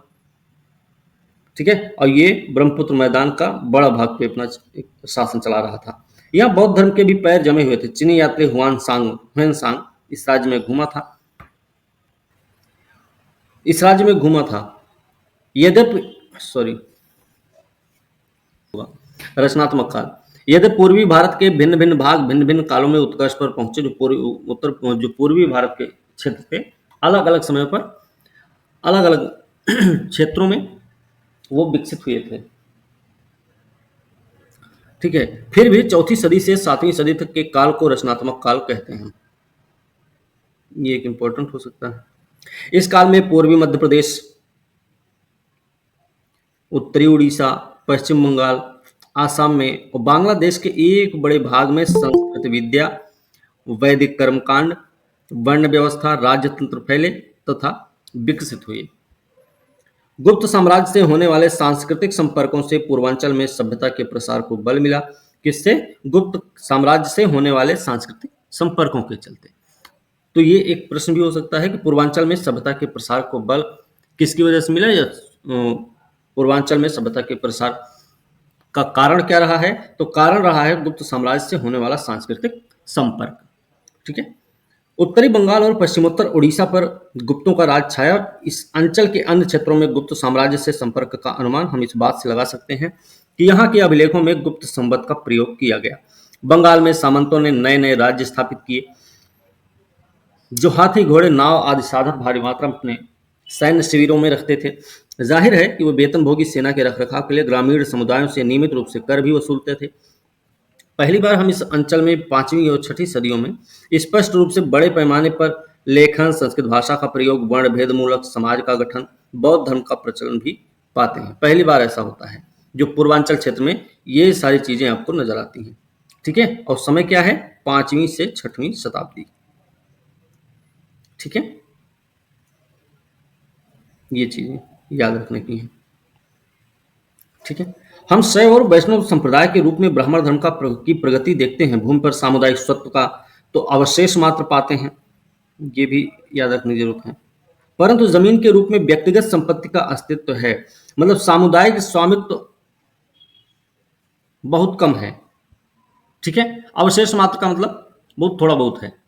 ठीक है, और ये ब्रह्मपुत्र मैदान का बड़ा भाग पे अपना शासन चला रहा था। यहाँ बौद्ध धर्म के भी पैर जमे हुए थे। चीनी यात्री हुएनसांग इस राज्य में घूमा था। यद्यपि रचनात्मक काल, यदि पूर्वी भारत के भिन्न भिन्न भाग भिन्न भिन्न कालों में उत्कर्ष पर पहुंचे। जो पूर्वी भारत के क्षेत्र थे, अलग अलग समय पर अलग अलग क्षेत्रों में वो विकसित हुए थे। ठीक है, फिर भी 4वीं सदी से 7वीं सदी तक के काल को रचनात्मक काल कहते हैं। ये एक इंपॉर्टेंट हो सकता है। इस काल में पूर्वी मध्य प्रदेश, उत्तरी उड़ीसा, पश्चिम बंगाल, आसाम में और बांग्लादेश के एक बड़े भाग में संस्कृत विद्या, वैदिक कर्मकांड, वर्ण व्यवस्था, राजतंत्र फैले तथा विकसित हुए। गुप्त साम्राज्य से होने वाले सांस्कृतिक संपर्कों से पूर्वांचल में सभ्यता के प्रसार को बल मिला। किससे? गुप्त साम्राज्य से होने वाले सांस्कृतिक संपर्कों के चलते। तो ये एक प्रश्न भी हो सकता है कि पूर्वांचल में सभ्यता के प्रसार को बल किसकी वजह से मिला, या पूर्वांचल में सभ्यता के प्रसार का कारण क्या रहा है? तो कारण रहा है गुप्त साम्राज्य से होने वाला सांस्कृतिक संपर्क। ठीक है, उत्तरी बंगाल और पश्चिमोत्तर उड़ीसा पर गुप्तों का राज छाया। इस अंचल के अन्य क्षेत्रों में गुप्त साम्राज्य से संपर्क का अनुमान हम इस बात से लगा सकते हैं कि यहाँ के अभिलेखों में गुप्त संवत का प्रयोग किया गया। बंगाल में सामंतों ने नए नए राज्य स्थापित किए जो हाथी, घोड़े, नाव आदि साधन भारी मात्रा में अपने सैन्य शिविरों में रखते थे। जाहिर है कि वो वेतनभोगी सेना के रखरखाव के लिए ग्रामीण समुदायों से नियमित रूप से कर भी वसूलते थे। पहली बार हम इस अंचल में 5वीं और 6वीं सदियों में स्पष्ट रूप से बड़े पैमाने पर लेखन, संस्कृत भाषा का प्रयोग, वर्ण भेद मूलक समाज का गठन, बौद्ध धर्म का प्रचलन भी पाते हैं। पहली बार ऐसा होता है जो पूर्वांचल क्षेत्र में ये सारी चीजें आपको नजर आती हैं। ठीक है, और समय क्या है? 5वीं से 6वीं शताब्दी। ठीक है, ये चीजें याद रखने की हैं। ठीक है, हम शैव और वैष्णव संप्रदाय के रूप में ब्राह्मण धर्म की प्रगति देखते हैं। भूमि पर सामुदायिक स्वत्व का तो अवशेष मात्र पाते हैं, ये भी याद रखने की जरूरत है। परंतु जमीन के रूप में व्यक्तिगत संपत्ति का अस्तित्व है। मतलब सामुदायिक स्वामित्व बहुत कम है। ठीक है, अवशेष मात्र का मतलब बहुत थोड़ा बहुत है।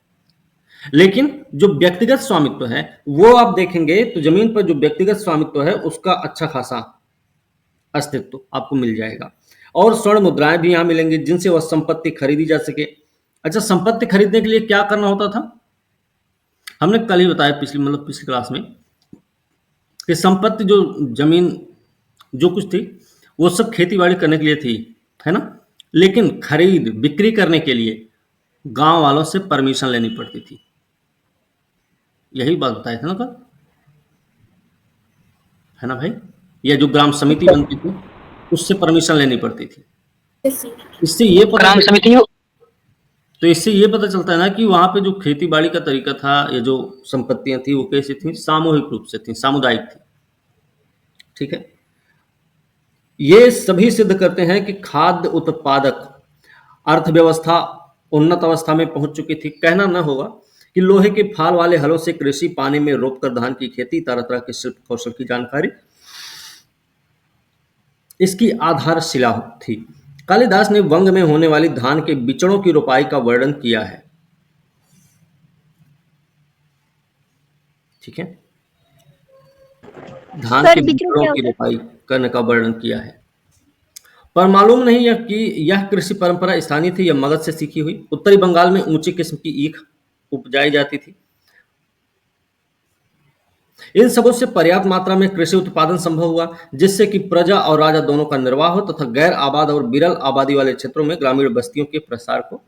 लेकिन जो व्यक्तिगत स्वामित्व है वो आप देखेंगे तो जमीन पर जो व्यक्तिगत स्वामित्व है उसका अच्छा खासा अस्तित्व आपको मिल जाएगा। और स्वर्ण मुद्राएं भी यहां मिलेंगी जिनसे वह संपत्ति खरीदी जा सके। अच्छा, संपत्ति खरीदने के लिए क्या करना होता था? हमने कल ही बताया पिछली क्लास में कि संपत्ति, जो जमीन जो कुछ थी वो सब खेती बाड़ी करने के लिए थी, है ना। लेकिन खरीद बिक्री करने के लिए गांव वालों से परमिशन लेनी पड़ती थी। यही बात बताई थी ना कल, है ना भाई। या जो ग्राम समिति बनती थी उससे परमिशन लेनी पड़ती थी। इससे ये ग्राम समिति तो इससे ये पता चलता है ना कि वहां पे जो खेती बाड़ी का तरीका था या जो संपत्तियां थी वो कैसी थी? सामूहिक रूप से थी, सामुदायिक थी। ठीक है, ये सभी सिद्ध करते हैं कि खाद्य उत्पादक अर्थव्यवस्था उन्नत अवस्था में पहुंच चुकी थी। कहना न होगा कि लोहे के फाल वाले हलों से कृषि, पानी में रोपकर धान की खेती, तरह तरह के शिल्प कौशल की जानकारी इसकी आधारशिला थी। कालिदास ने वंग में होने वाली धान के बिचड़ों की रोपाई का वर्णन किया है। ठीक है, धान के बिचड़ों की रोपाई करने का वर्णन किया है। पर मालूम नहीं है कि यह कृषि परंपरा स्थानीय थी या मगध से सीखी हुई। उत्तरी बंगाल में ऊंची किस्म की ईख उपजाई जाती थी। इन सबों से पर्याप्त मात्रा में कृषि उत्पादन संभव हुआ जिससे कि प्रजा और राजा दोनों का निर्वाह हो तथा गैर आबाद और विरल आबादी वाले क्षेत्रों में ग्रामीण बस्तियों के प्रसार को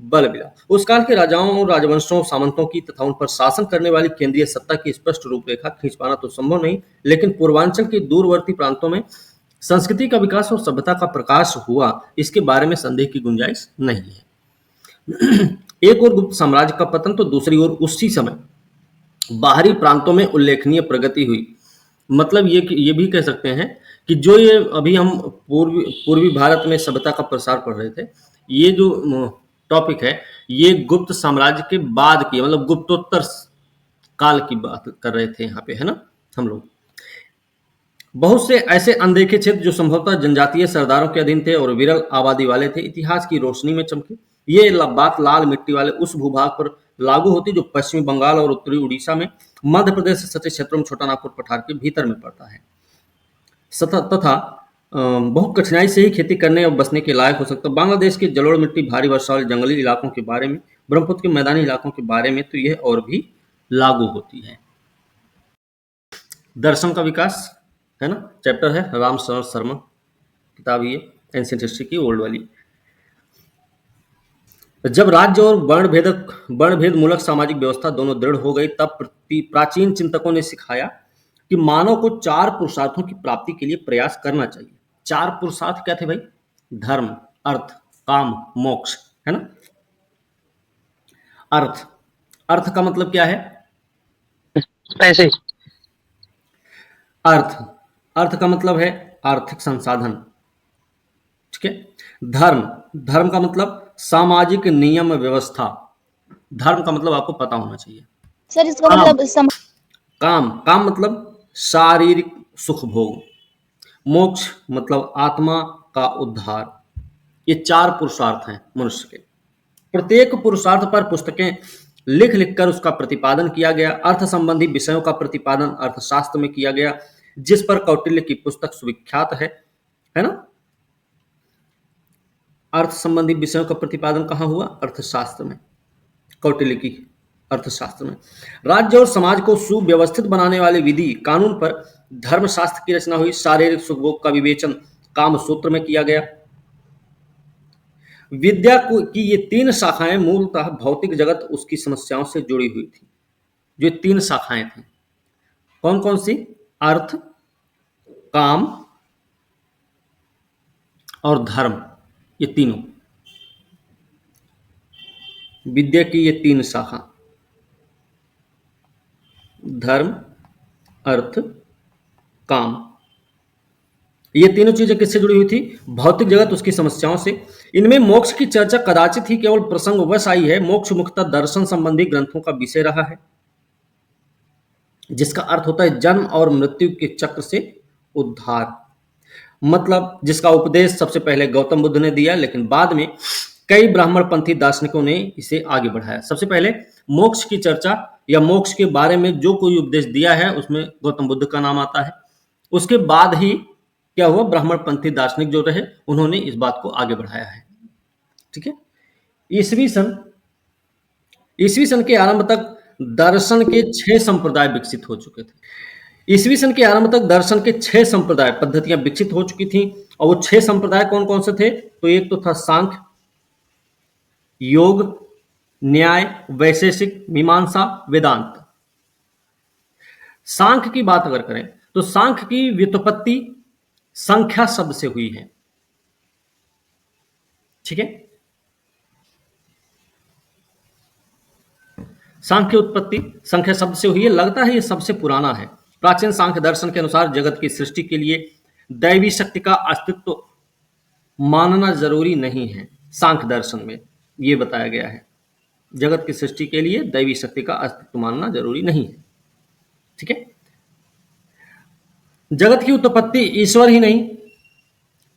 बल मिला। उस काल के राजाओं और राजवंशों, सामंतों की तथा उन पर शासन करने वाली केंद्रीय सत्ता की स्पष्ट रूपरेखा खींच पाना तो संभव नहीं, लेकिन पूर्वांचल के दूरवर्ती प्रांतों में संस्कृति का विकास और सभ्यता का प्रकाश हुआ, इसके बारे में संदेह की गुंजाइश नहीं है। एक ओर गुप्त साम्राज्य का पतन तो दूसरी ओर उसी समय बाहरी प्रांतों में उल्लेखनीय प्रगति हुई। मतलब ये भी कह सकते हैं कि जो ये अभी हम पूर्वी पूर्वी भारत में सभ्यता का प्रसार पढ़ रहे थे, ये जो टॉपिक है, ये गुप्त साम्राज्य के बाद की, मतलब गुप्तोत्तर काल की बात कर रहे थे यहाँ पे, है ना हम लोग। बहुत से ऐसे अनदेखे क्षेत्र जो संभवतः जनजातीय सरदारों के अधीन थे और विरल आबादी वाले थे, इतिहास की रोशनी में चमके। ये बात लाल मिट्टी वाले उस भूभाग पर लागू होती जो पश्चिमी बंगाल और उत्तरी उड़ीसा में, मध्य प्रदेश से सटे क्षेत्रों में छोटा नागपुर पठार के भीतर में पड़ता है। तथा बहुत कठिनाई से ही खेती करने और बसने के लायक हो सकता है। बांग्लादेश के जलोढ़ मिट्टी, भारी वर्षा वाले जंगली इलाकों के बारे में, ब्रह्मपुत्र के मैदानी इलाकों के बारे में तो यह और भी लागू होती है। दर्शन का विकास, है ना, चैप्टर है राम शरण शर्मा, किताब ये एंशिएंट हिस्ट्री की ओल्ड वाली। जब राज्य और वर्ण भेद मूलक सामाजिक व्यवस्था दोनों दृढ़ हो गई, तब प्राचीन चिंतकों ने सिखाया कि मानव को 4 पुरुषार्थों की प्राप्ति के लिए प्रयास करना चाहिए। 4 पुरुषार्थ क्या थे भाई? धर्म, अर्थ, काम, मोक्ष, है ना। अर्थ का मतलब क्या है? पैसे। अर्थ का मतलब है आर्थिक संसाधन, ठीक है। धर्म का मतलब सामाजिक नियम व्यवस्था। धर्म का मतलब आपको पता होना चाहिए। सर इसका मतलब काम मतलब शारीरिक सुख भोग। मोक्ष मतलब आत्मा का उद्धार। ये 4 पुरुषार्थ हैं मनुष्य के। प्रत्येक पुरुषार्थ पर पुस्तकें लिख कर उसका प्रतिपादन किया गया। अर्थ संबंधी विषयों का प्रतिपादन अर्थशास्त्र में किया गया, जिस पर कौटिल्य की पुस्तक सुविख्यात है ना। अर्थ संबंधी विषयों का प्रतिपादन कहाँ हुआ? अर्थशास्त्र में, कौटिल्य की अर्थशास्त्र में। राज्य और समाज को सुव्यवस्थित बनाने वाले विधि कानून पर धर्मशास्त्र की रचना हुई। शारीरिक सुखभोग का विवेचन काम सूत्र में किया गया। विद्या की ये 3 शाखाएं मूलतः भौतिक जगत उसकी समस्याओं से जुड़ी हुई थी। जो 3 शाखाएं थी, कौन कौन सी? अर्थ, काम और धर्म, ये तीनों। विद्या की ये 3 शाखा, धर्म, अर्थ, काम, ये तीनों चीजें किससे जुड़ी हुई थी? भौतिक जगत उसकी समस्याओं से। इनमें मोक्ष की चर्चा कदाचित ही केवल प्रसंगवश आई है। मोक्ष मुख्यतः दर्शन संबंधी ग्रंथों का विषय रहा है, जिसका अर्थ होता है जन्म और मृत्यु के चक्र से उद्धार। मतलब जिसका उपदेश सबसे पहले गौतम बुद्ध ने दिया, लेकिन बाद में कई ब्राह्मणपंथी दार्शनिकों ने इसे आगे बढ़ाया। सबसे पहले मोक्ष की चर्चा या मोक्ष के बारे में जो कोई उपदेश दिया है उसमें गौतम बुद्ध का नाम आता है। उसके बाद ही क्या हुआ? ब्राह्मणपंथी दार्शनिक जो रहे उन्होंने इस बात को आगे बढ़ाया है, ठीक है। ईसवी सन के आरंभ तक दर्शन के 6 संप्रदाय विकसित हो चुके थे। ईसवी सन के आरंभ तक दर्शन के 6 संप्रदाय पद्धतियां विकसित हो चुकी थी। और वो 6 संप्रदाय कौन कौन से थे? तो एक तो था सांख्य, योग, न्याय, वैशेषिक, मीमांसा, वेदांत। सांख्य की बात अगर करें तो सांख्य की व्युत्पत्ति संख्या शब्द से हुई है, ठीक है। सांख्य उत्पत्ति संख्या शब्द से हुई है। लगता है ये सबसे पुराना है। प्राचीन सांख्य दर्शन के अनुसार जगत की सृष्टि के लिए दैवी शक्ति का अस्तित्व मानना जरूरी नहीं है। सांख्य दर्शन में ये बताया गया है, जगत की सृष्टि के लिए दैवी शक्ति का अस्तित्व मानना जरूरी नहीं है, ठीक है। जगत की उत्पत्ति ईश्वर ही नहीं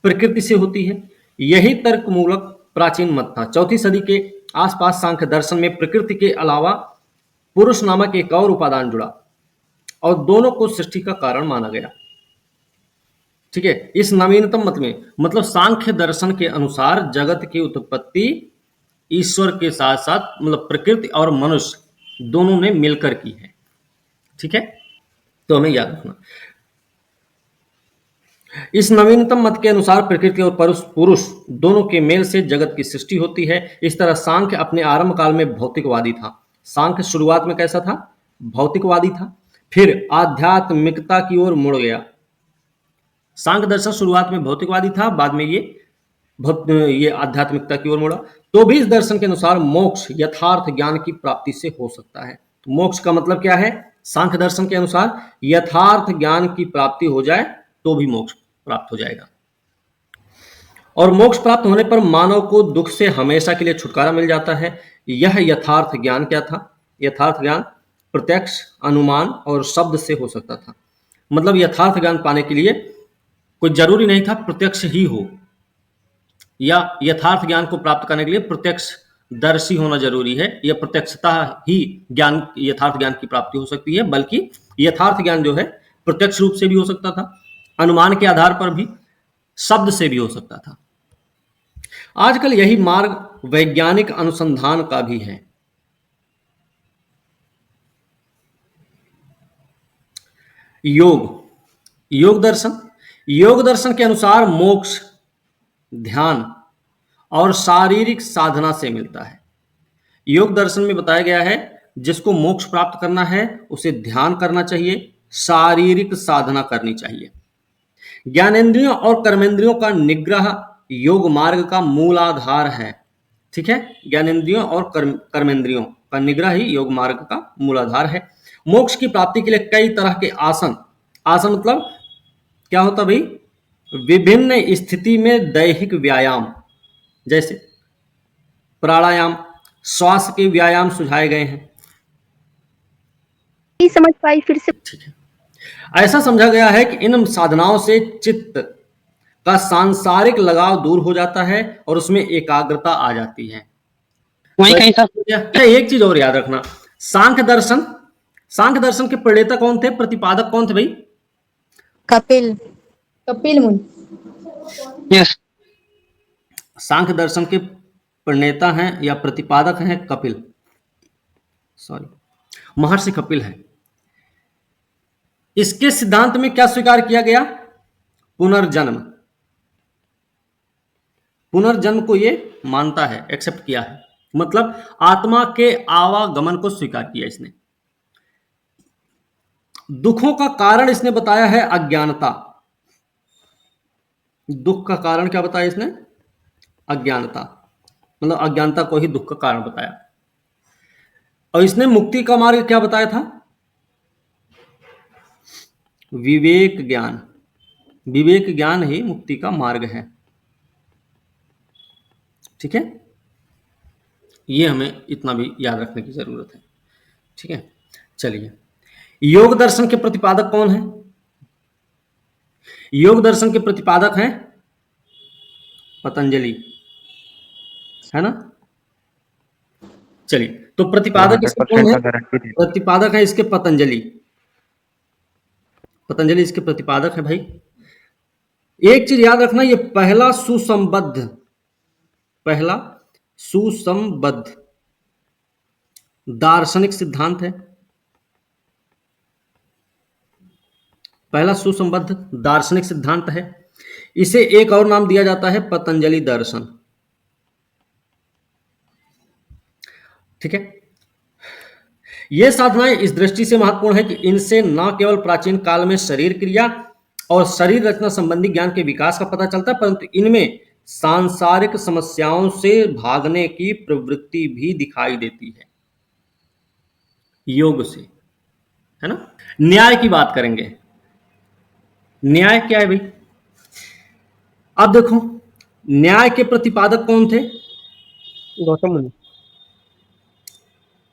प्रकृति से होती है, यही तर्कमूलक प्राचीन मत था। 4वीं सदी के आसपास सांख्य दर्शन में प्रकृति के अलावा पुरुष नामक एक और उपादान जुड़ा और दोनों को सृष्टि का कारण माना गया, ठीक है। इस नवीनतम मत में, मतलब सांख्य दर्शन के अनुसार जगत की उत्पत्ति ईश्वर के साथ साथ मतलब प्रकृति और मनुष्य दोनों ने मिलकर की है, ठीक है। तो हमें याद रखना। इस नवीनतम मत के अनुसार प्रकृति और पुरुष पुरुष दोनों के मेल से जगत की सृष्टि होती है। इस तरह सांख्य अपने आरंभ काल में भौतिकवादी था। सांख्य शुरुआत में कैसा था? भौतिकवादी था। फिर आध्यात्मिकता की ओर मुड़ गया। सांख्य दर्शन शुरुआत में भौतिकवादी था, बाद में ये आध्यात्मिकता की ओर मुड़ा। तो भी इस दर्शन के अनुसार मोक्ष यथार्थ ज्ञान की प्राप्ति से हो सकता है। मोक्ष का मतलब क्या है? सांख्य दर्शन के अनुसार यथार्थ ज्ञान की प्राप्ति हो जाए तो भी मोक्ष प्राप्त हो जाएगा। और मोक्ष प्राप्त होने पर मानव को दुख से हमेशा के लिए छुटकारा मिल जाता है। यह यथार्थ ज्ञान क्या था? यथार्थ ज्ञान प्रत्यक्ष, अनुमान और शब्द से हो सकता था। मतलब यथार्थ ज्ञान पाने के लिए कोई जरूरी नहीं था प्रत्यक्ष ही हो, या यथार्थ ज्ञान को प्राप्त करने के लिए प्रत्यक्ष दर्शी होना जरूरी है, या प्रत्यक्षता ही ज्ञान यथार्थ ज्ञान की प्राप्ति हो सकती है, बल्कि यथार्थ ज्ञान जो है प्रत्यक्ष रूप से भी हो सकता था, अनुमान के आधार पर भी, शब्द से भी हो सकता था। आजकल यही मार्ग वैज्ञानिक अनुसंधान का भी है। योग दर्शन के अनुसार मोक्ष ध्यान और शारीरिक साधना से मिलता है। योग दर्शन में बताया गया है जिसको मोक्ष प्राप्त करना है उसे ध्यान करना चाहिए, शारीरिक साधना करनी चाहिए। ज्ञानेंद्रियों और कर्मेंद्रियों का निग्रह योग मार्ग का मूलाधार है। ठीक है, ज्ञानेंद्रियों और कर्मेंद्रियों का निग्रह ही योग मार्ग का मूलाधार है। मोक्ष की प्राप्ति के लिए कई तरह के आसन मतलब क्या होता भाई? विभिन्न स्थिति में दैहिक व्यायाम, जैसे प्राणायाम, श्वास के व्यायाम सुझाए गए हैं। नहीं समझ पाई, फिर से। ठीक है, ऐसा समझा गया है कि इन साधनाओं से चित्त का सांसारिक लगाव दूर हो जाता है और उसमें एकाग्रता आ जाती है। वही तो कहीं सा अच्छा, एक चीज और याद रखना, सांख्य दर्शन के प्रणेता कौन थे, प्रतिपादक कौन थे भाई? कपिल। कपिल मुनि। यस। सांख्य दर्शन के प्रणेता हैं या प्रतिपादक हैं कपिल, महर्षि कपिल है। इसके सिद्धांत में क्या स्वीकार किया गया? पुनर्जन्म को ये मानता है, एक्सेप्ट किया है। मतलब आत्मा के आवागमन को स्वीकार किया इसने। दुखों का कारण इसने बताया है अज्ञानता। दुख का कारण क्या बताया इसने? अज्ञानता। मतलब अज्ञानता को ही दुख का कारण बताया। और इसने मुक्ति का मार्ग क्या बताया था? विवेक ज्ञान। विवेक ज्ञान ही मुक्ति का मार्ग है। ठीक है, ये हमें इतना भी याद रखने की जरूरत है। ठीक है, चलिए, योग दर्शन के प्रतिपादक कौन है? योग दर्शन के प्रतिपादक हैं पतंजलि, है ना? चलिए, तो प्रतिपादक इसके कौन है? प्रतिपादक है इसके पतंजलि। पतंजलि इसके प्रतिपादक है भाई। एक चीज याद रखना, ये पहला सुसंबद्ध दार्शनिक सिद्धांत है। पहला सुसंबद्ध दार्शनिक सिद्धांत है। इसे एक और नाम दिया जाता है पतंजलि दर्शन। ठीक है, ये साधनाएं इस दृष्टि से महत्वपूर्ण है कि इनसे न केवल प्राचीन काल में शरीर क्रिया और शरीर रचना संबंधी ज्ञान के विकास का पता चलता है, परंतु इनमें सांसारिक समस्याओं से भागने की प्रवृत्ति भी दिखाई देती है योग से, है ना? न्याय की बात करेंगे। न्याय क्या है भाई? अब देखो, न्याय के प्रतिपादक कौन थे? गौतम मुनि।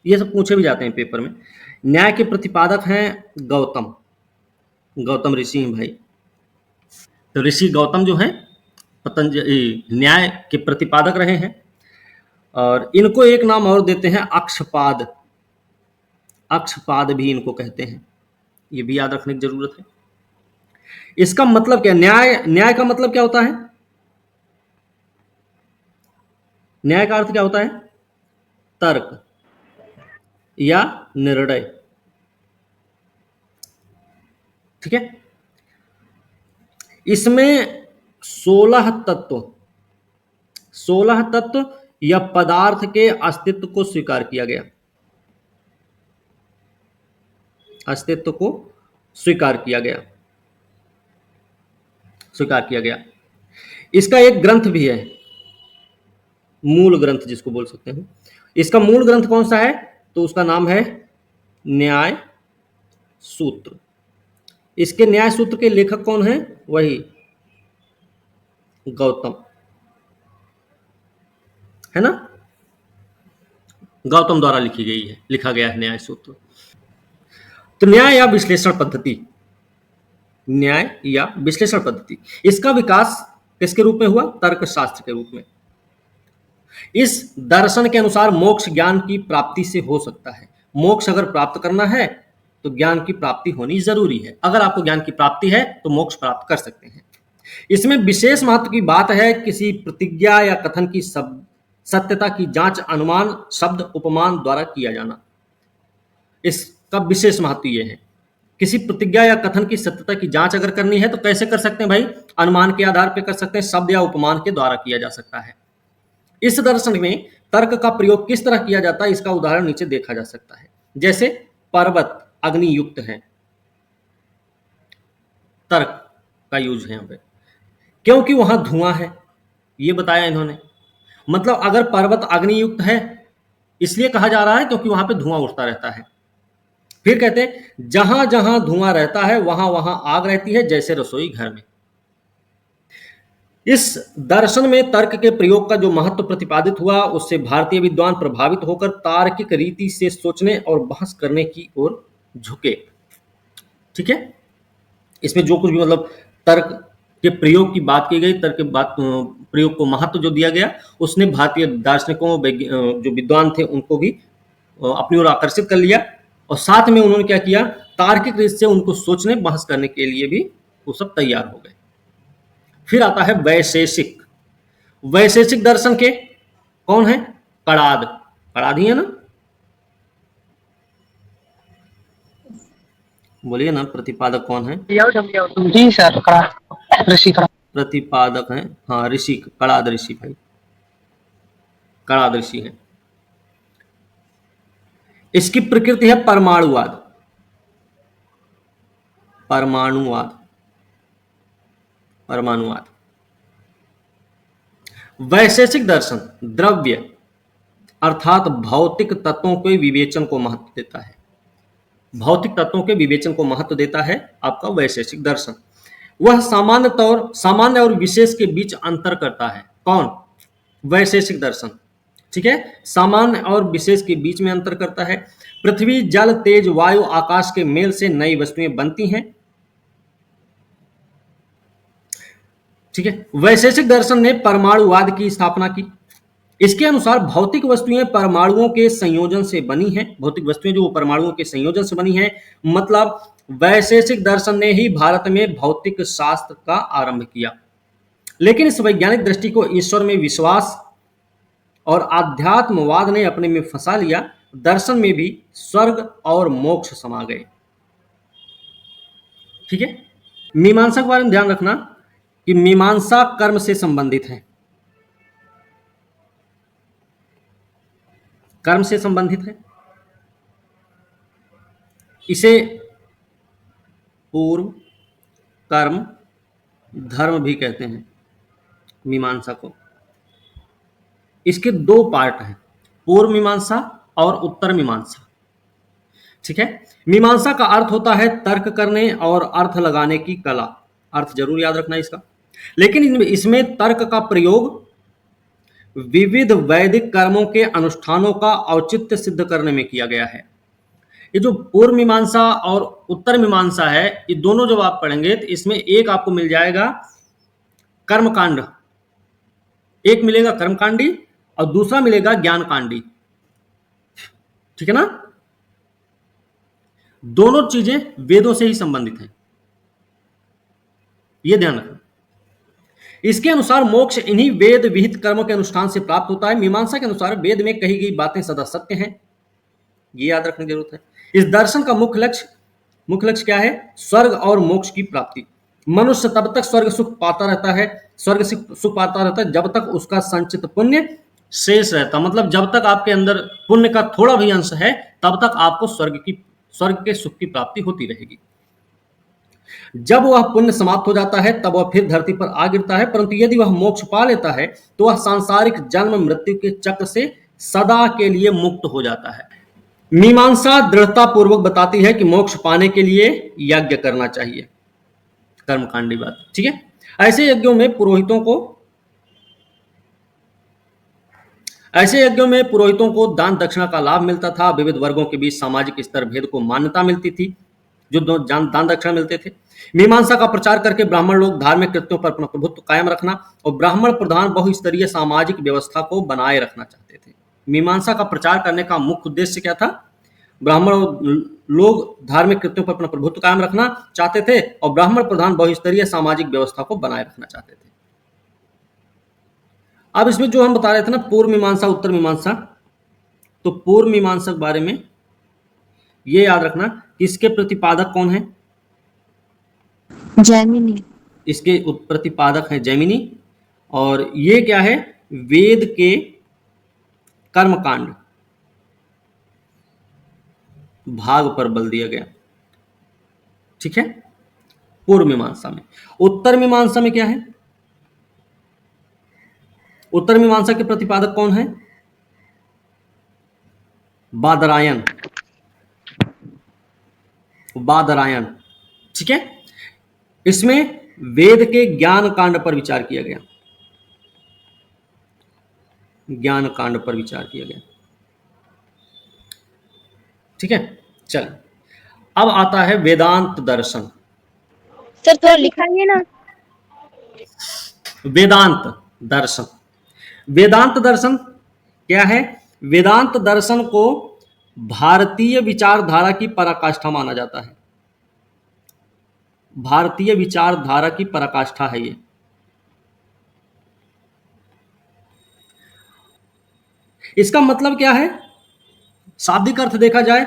ये सब पूछे भी जाते हैं पेपर में। न्याय के प्रतिपादक हैं गौतम ऋषि हैं भाई। तो ऋषि गौतम जो हैं पतंजलि न्याय के प्रतिपादक रहे हैं। और इनको एक नाम और देते हैं अक्षपाद। अक्षपाद भी इनको कहते हैं, ये भी याद रखने की जरूरत है। इसका मतलब क्या? न्याय का मतलब क्या होता है? न्याय का अर्थ क्या होता है? तर्क या निर्णय। ठीक है, इसमें 16 तत्व या पदार्थ के अस्तित्व को स्वीकार किया गया, अस्तित्व को स्वीकार किया गया, स्वीकार किया गया। इसका एक ग्रंथ भी है, मूल ग्रंथ जिसको बोल सकते हैं। इसका मूल ग्रंथ कौन सा है? तो उसका नाम है न्याय सूत्र। इसके न्याय सूत्र के लेखक कौन है? वही गौतम, है ना, गौतम द्वारा लिखा गया है न्याय सूत्र। तो न्याय या विश्लेषण पद्धति, न्याय या विश्लेषण पद्धति, इसका विकास किसके रूप में हुआ? तर्कशास्त्र के रूप में। इस दर्शन के अनुसार मोक्ष ज्ञान की प्राप्ति से हो सकता है। मोक्ष अगर प्राप्त करना है तो ज्ञान की प्राप्ति होनी जरूरी है। अगर आपको ज्ञान की प्राप्ति है तो मोक्ष प्राप्त कर सकते हैं। इसमें विशेष महत्व की बात है किसी प्रतिज्ञा या कथन की सत्यता की जांच अनुमान, शब्द, उपमान द्वारा किया जाना। इसका विशेष महत्व यह है, किसी प्रतिज्ञा या कथन की सत्यता की जांच अगर करनी है तो कैसे कर सकते हैं भाई? अनुमान के आधार पर कर सकते हैं, शब्द या उपमान के द्वारा किया जा सकता है। इस दर्शन में तर्क का प्रयोग किस तरह किया जाता है, इसका उदाहरण नीचे देखा जा सकता है। जैसे पर्वत अग्नि युक्त है, तर्क का यूज है यहां पे, क्योंकि वहां धुआं है, ये बताया इन्होंने। मतलब अगर पर्वत अग्नि युक्त है इसलिए कहा जा रहा है क्योंकि वहां पे धुआं उठता रहता है। फिर कहते हैं जहां जहां धुआं रहता है वहां वहां आग रहती है, जैसे रसोई घर में। इस दर्शन में तर्क के प्रयोग का जो महत्व प्रतिपादित हुआ उससे भारतीय विद्वान प्रभावित होकर तार्किक रीति से सोचने और बहस करने की ओर झुके। ठीक है, इसमें जो कुछ भी मतलब तर्क के प्रयोग की बात की गई, तर्क के प्रयोग को महत्व जो दिया गया, उसने भारतीय दार्शनिकों, जो विद्वान थे, उनको भी अपनी ओर आकर्षित कर लिया। और साथ में उन्होंने क्या किया? तार्किक रीति से उनको सोचने, बहस करने के लिए भी वो सब तैयार हो गए। फिर आता है वैशेषिक। वैशेषिक दर्शन के कौन है? कणाद। कणाद ही है ना, बोलिए ना, प्रतिपादक कौन है? जी सर, ऋषि। प्रतिपादक है, हाँ, ऋषि, कणाद ऋषि भाई, कणाद ऋषि है। इसकी प्रकृति है परमाणुवाद, परमाणुवाद, परमाणुवाद। वैशेषिक दर्शन द्रव्य अर्थात भौतिक तत्वों के विवेचन को महत्व देता है, भौतिक तत्वों के विवेचन को महत्व देता है आपका वैशेषिक दर्शन। वह सामान्य और विशेष के बीच अंतर करता है। कौन? वैशेषिक दर्शन। ठीक है, सामान्य और विशेष के बीच में अंतर करता है। पृथ्वी, जल, तेज, वायु, आकाश के मेल से नई वस्तुएं बनती हैं। ठीक है, वैशेषिक दर्शन ने परमाणुवाद की स्थापना की। इसके अनुसार भौतिक वस्तुएं परमाणुओं के संयोजन से बनी हैं। भौतिक वस्तुएं जो परमाणुओं के संयोजन से बनी हैं, मतलब वैशेषिक दर्शन ने ही भारत में भौतिक शास्त्र का आरंभ किया। लेकिन इस वैज्ञानिक दृष्टि को ईश्वर में विश्वास और आध्यात्मवाद ने अपने में फंसा लिया। दर्शन में भी स्वर्ग और मोक्ष समा गए। ठीक है, मीमांसा के बारे में ध्यान रखना कि मीमांसा कर्म से संबंधित है, कर्म से संबंधित है। इसे पूर्व, कर्म, धर्म भी कहते हैं मीमांसा को। इसके दो पार्ट हैं, पूर्व मीमांसा और उत्तर मीमांसा। ठीक है, मीमांसा का अर्थ होता है तर्क करने और अर्थ लगाने की कला। अर्थ जरूर याद रखना इसका। लेकिन इसमें तर्क का प्रयोग विविध वैदिक कर्मों के अनुष्ठानों का औचित्य सिद्ध करने में किया गया है। ये जो पूर्व मीमांसा और उत्तर मीमांसा है, ये दोनों जब आप पढ़ेंगे तो इसमें एक आपको मिल जाएगा कर्मकांड, एक मिलेगा कर्मकांडी और दूसरा मिलेगा ज्ञानकांडी। ठीक है ना, दोनों चीजें वेदों से ही संबंधित हैं, यह ध्यान रखना। इसके अनुसार मोक्ष इन्हीं वेद विहित कर्मों के अनुष्ठान से प्राप्त होता है। मीमांसा के अनुसार वेद में कही गई बातें सदा सत्य हैं, ये याद रखने की जरूरत है। इस दर्शन का मुख्य लक्ष्य क्या है? स्वर्ग और मोक्ष की प्राप्ति। मनुष्य तब तक स्वर्ग सुख पाता रहता है, स्वर्ग सुख पाता रहता है जब तक उसका संचित पुण्य शेष रहता, मतलब जब तक आपके अंदर पुण्य का थोड़ा भी अंश है तब तक आपको स्वर्ग के सुख की प्राप्ति होती रहेगी। जब वह पुण्य समाप्त हो जाता है तब वह फिर धरती पर आ गिरता है, परंतु यदि वह मोक्ष पा लेता है तो वह सांसारिक जन्म मृत्यु के चक्र से सदा के लिए मुक्त हो जाता है। मीमांसा दृढ़ता पूर्वक बताती है कि मोक्ष पाने के लिए यज्ञ करना चाहिए, कर्मकांडी बात, ठीक है। ऐसे यज्ञों में पुरोहितों को दान दक्षिणा का लाभ मिलता था, विविध वर्गों के बीच सामाजिक स्तर भेद को मान्यता मिलती थी, जो दान दक्षिणा मिलते थे। मीमांसा का प्रचार करके ब्राह्मण लोग धार्मिक कृत्यों पर अपना प्रभुत्व कायम रखना और ब्राह्मण प्रधान बहुस्तरीय सामाजिक व्यवस्था को बनाए रखना चाहते थे। मीमांसा का प्रचार करने का मुख्य उद्देश्य क्या था? ब्राह्मण लोग धार्मिक कृत्यों पर अपना प्रभुत्व कायम रखना चाहते थे और ब्राह्मण प्रधान बहुस्तरीय सामाजिक व्यवस्था को बनाए रखना चाहते थे। अब इसमें जो हम बता रहे थे ना, पूर्व मीमांसा उत्तर मीमांसा, तो पूर्व मीमांसा के बारे में ये याद रखना कि इसके प्रतिपादक कौन है? जैमिनी। इसके प्रतिपादक है जैमिनी। और ये क्या है? वेद के कर्मकांड भाग पर बल दिया गया, ठीक है, पूर्व मीमांसा में। उत्तर मीमांसा में क्या है? उत्तर मीमांसा के प्रतिपादक कौन है? बादरायण, बादरायण, ठीक है। इसमें वेद के ज्ञान कांड पर विचार किया गया, ज्ञान कांड पर विचार किया गया, ठीक है। चल, अब आता है वेदांत दर्शन। सर थोड़ा लिखाइए ना। वेदांत दर्शन, वेदांत दर्शन क्या है? वेदांत दर्शन को भारतीय विचारधारा की पराकाष्ठा माना जाता है, भारतीय विचारधारा की पराकाष्ठा है ये। इसका मतलब क्या है? शाब्दिक अर्थ देखा जाए